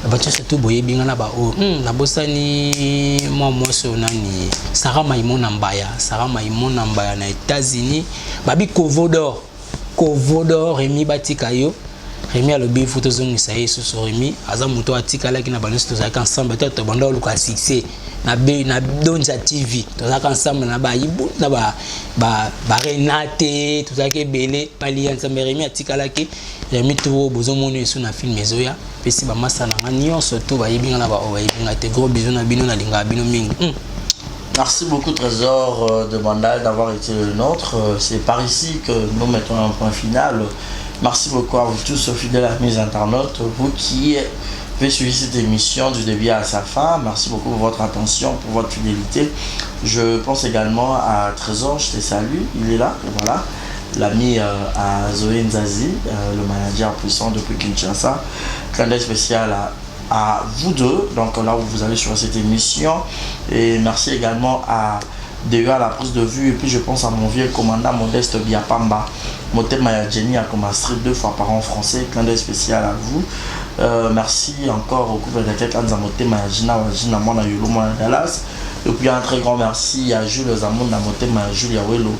Speaker 2: bato surtout boyebi ngana ba o na bosani moso nani Sarah Maimona Mbaya na États-Unis babi Kovodor Rémi Batikayo Rémi alobi photo zongisa yesu so Rémi aza muto atika laki na bano to zaka ensemble to banda luka succès na Donza TV to zaka ensemble na ba yibu na ba Renate to zaka belé pali ensemble Rémi atika laki Rémi to bozo mono yesu na film ezoya pesi ba masana ngani surtout ba yibinga na ba o yibinga te gros bisous na bino na linga bino mingi.
Speaker 3: Merci beaucoup Trésor de Bandal d'avoir été le nôtre. C'est par ici que nous mettons un point final. Merci beaucoup à vous tous, fidèles amis internautes, vous qui avez suivi cette émission du début à sa fin. Merci beaucoup pour votre attention, pour votre fidélité. Je pense également à Trésor, je te salue, il est là, voilà. L'ami à Zoé Nzazi, le manager puissant depuis Kinshasa. Clin d'œil spécial à vous deux, donc là où vous allez sur cette émission. Et merci également à DE à la prise de vue. Et puis je pense à mon vieux commandant Modeste Biapamba. Motema Jenny a commencé 2 fois par an en français. Clin d'œil spécial à vous. Merci encore au couple de quelqu'un de Motema Jina Wajina Mona Yolo Mona Dallas. Et puis un très grand merci à Jules Zamon Motema Julia Welo.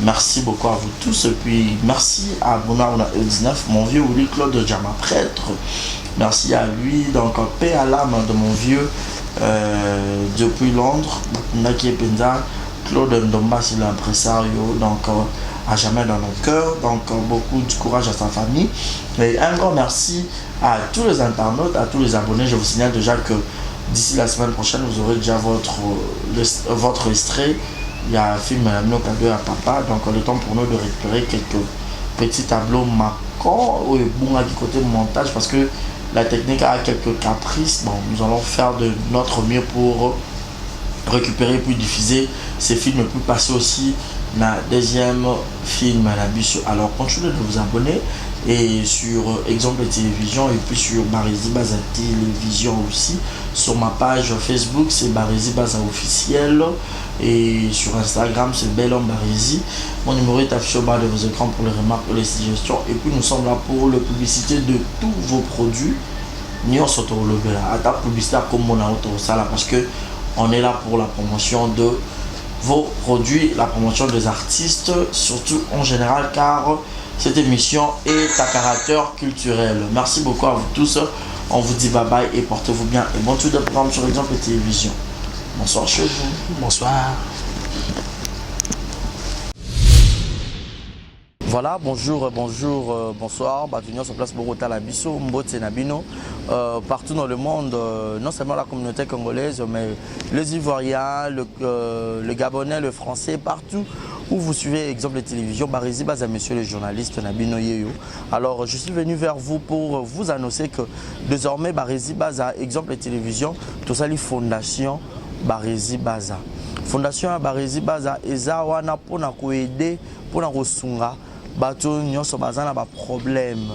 Speaker 3: Merci beaucoup à vous tous. Et puis merci à Bonarona E19, mon vieux Willy Claude Djama, prêtre. Merci à lui. Donc paix à l'âme de mon vieux depuis Londres, Naki Penza, Claude Ndomba, c'est l'impresario. Donc à jamais dans nos cœurs. Donc beaucoup de courage à sa famille. Et un grand merci à tous les internautes, à tous les abonnés. Je vous signale déjà que d'ici la semaine prochaine, vous aurez déjà votre extrait. Il y a un film Amino Cadeau à Papa. Donc le temps pour nous de récupérer quelques petits tableaux marquants ou bon à du côté montage parce que la technique a quelques caprices. Bon, nous allons faire de notre mieux pour récupérer puis diffuser ces films, puis passer aussi la deuxième film à la bus. Alors continuez de vous abonner et sur Exemple Télévision et puis sur Barizi Baza Télévision aussi. Sur ma page Facebook c'est Barizi Baza officiel et sur Instagram c'est Bellhomme Barizi. Mon numéro est affiché au bas de vos écrans pour les remarques et les suggestions. Et puis nous sommes là pour la publicité de tous vos produits. Nous sommes là à ta publicité comme mon auto parce que on est là pour la promotion de vos produits, la promotion des artistes, surtout en général, car cette émission est à caractère culturel. Merci beaucoup à vous tous. On vous dit bye bye et portez-vous bien. Et bon tour de programme sur Exemple Télévision. Bonsoir chez vous.
Speaker 2: Bonsoir.
Speaker 3: Voilà, bonjour, bonsoir. Batunion sur place Bogota Labiso, Mbote Nabino. Partout dans le monde, non seulement la communauté congolaise, mais les Ivoiriens, le Gabonais, le Français, partout où vous suivez Exemple Télévision, Barizi Baza, monsieur le journaliste Nabino Yeyo. Alors, je suis venu vers vous pour vous annoncer que désormais, Barizi Baza, Exemple Télévision, tout ça, les fondations Barizi Baza. Fondation Barizi Baza, Ezawana pour nous aider, pour nous sunga. Bato nyonso bazana ba problème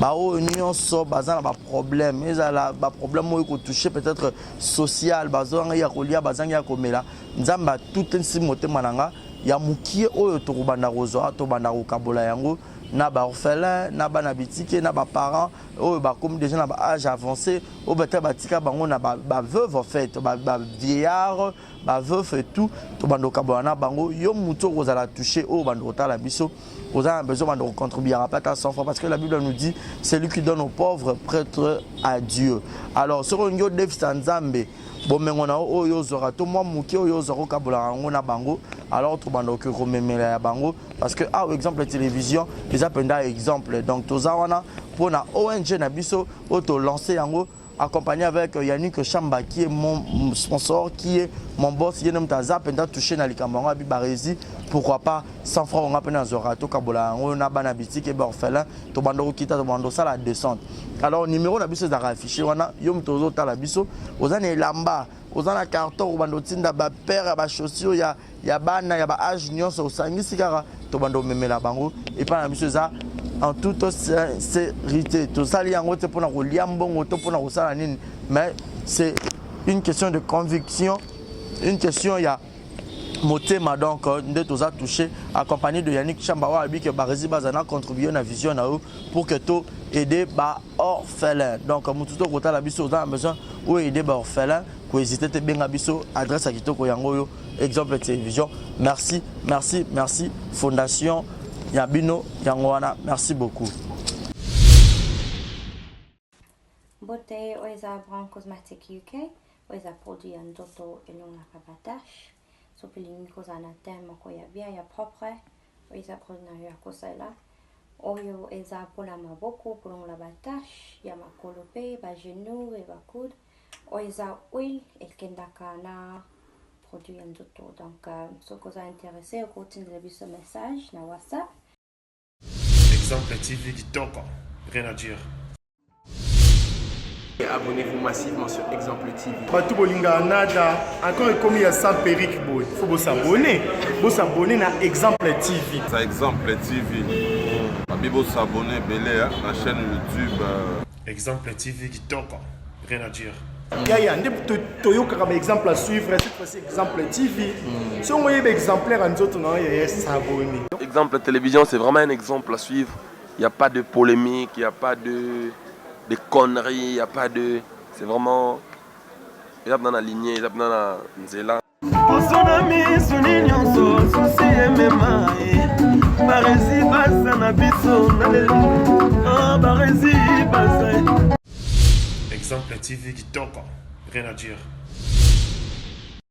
Speaker 3: bao nyonso bazana ba problème ezala ba problème mo ko toucher peut-être social bazanga ya kolia bazanga ya komela nzamba tout nsi motema nanga ya mukie oyo to kubanda kozo to banda ko kabola yango na ba orphelin na ba na bitike na ba parents oyo ba comme déjà na ba âge avancé o beta batika bango na ba veuve en fait ba vieillard ba veuve et tout to banda kabola na bango yo muto kozala toucher o banda kotala biso. Vous avez besoin de contribuer à la 100 fois parce que la Bible nous dit c'est lui qui donne aux pauvres prêtre à Dieu. Alors sur un yo défi Nzambe bon mais on a oyo zora to moi muki oyo zora kabula ngona bango alors to bando que rememela ya bango parce que ah exemple télévision les appenda exemple donc to zawana pour na ONG na biso auto lancer yango accompagné avec Yannick Chamba qui est mon sponsor, qui est mon boss. Il est Zap, touché dans les camarades, Barési. Pourquoi pas 100 francs on a pris dans Zorato, Kabola, on a Banabiti qui est orphelin, Tobando Kita, Tobando ça la descente. Alors, numéro de la affiché, on a Yom Tozo Talabiso, aux années Lamba, aux années carton, Tobando Tinda, Père, Chaussure, il y a Bana, il y a Age, Nyon, au Sangi, Sikara, Tobando Memela Bango, et pas la mission ça. En toute sincérité, tout ça, il y a un autre pour nous liambon, pour nous salanine, mais c'est une question de conviction, une question, il y a Motema donc, nous tous a touché, accompagné de Yannick Chambawa, que Barési Bazana contribué à la vision pour que tout aider les orphelins. Donc, nous tous côté la biso, on a besoin ou aider les orphelins, pour hésiter à bien biso, adresse à Kitoko Yangoyo, exemple de télévision. Merci, merci, merci, Fondation Yabino Yangoana, merci beaucoup.
Speaker 9: Beauté Oisa Brand Cosmetic UK, Oisa produit un doto et long rabatache. Sopiling kozana tema ko ya bia ya propre, Oisa produit ya kosela. Oyo eza pola maboko pour la batache, ya makolope, ba genou et ba coude. Oisa oil et kendaka na produit un doto. Donc, ce que vous intéressé, vous continuez ce message na WhatsApp.
Speaker 1: Exemple TV qui toque, rien à dire.
Speaker 10: Abonnez-vous massivement sur Exemple TV.
Speaker 7: Batou Bolinga Nada, encore comme il y a 100 perruques, il faut vous s'abonner. Vous s'abonner à Exemple TV.
Speaker 8: C'est Exemple TV. Vous s'abonner à la chaîne YouTube.
Speaker 1: Exemple TV qui toque, rien à dire.
Speaker 7: Il y a un exemple à suivre, cette fois-ci Exemple TV. Si on voit un exemplaire en autres, il y a s'abonner.
Speaker 6: Exemple télévision, c'est vraiment un exemple à suivre. Il n'y a pas de polémique, il n'y a pas de conneries, il n'y a pas de... C'est vraiment... Il y a dans la lignée, il y a dans la nzela.
Speaker 1: Exemple TV qui toque, rien à dire.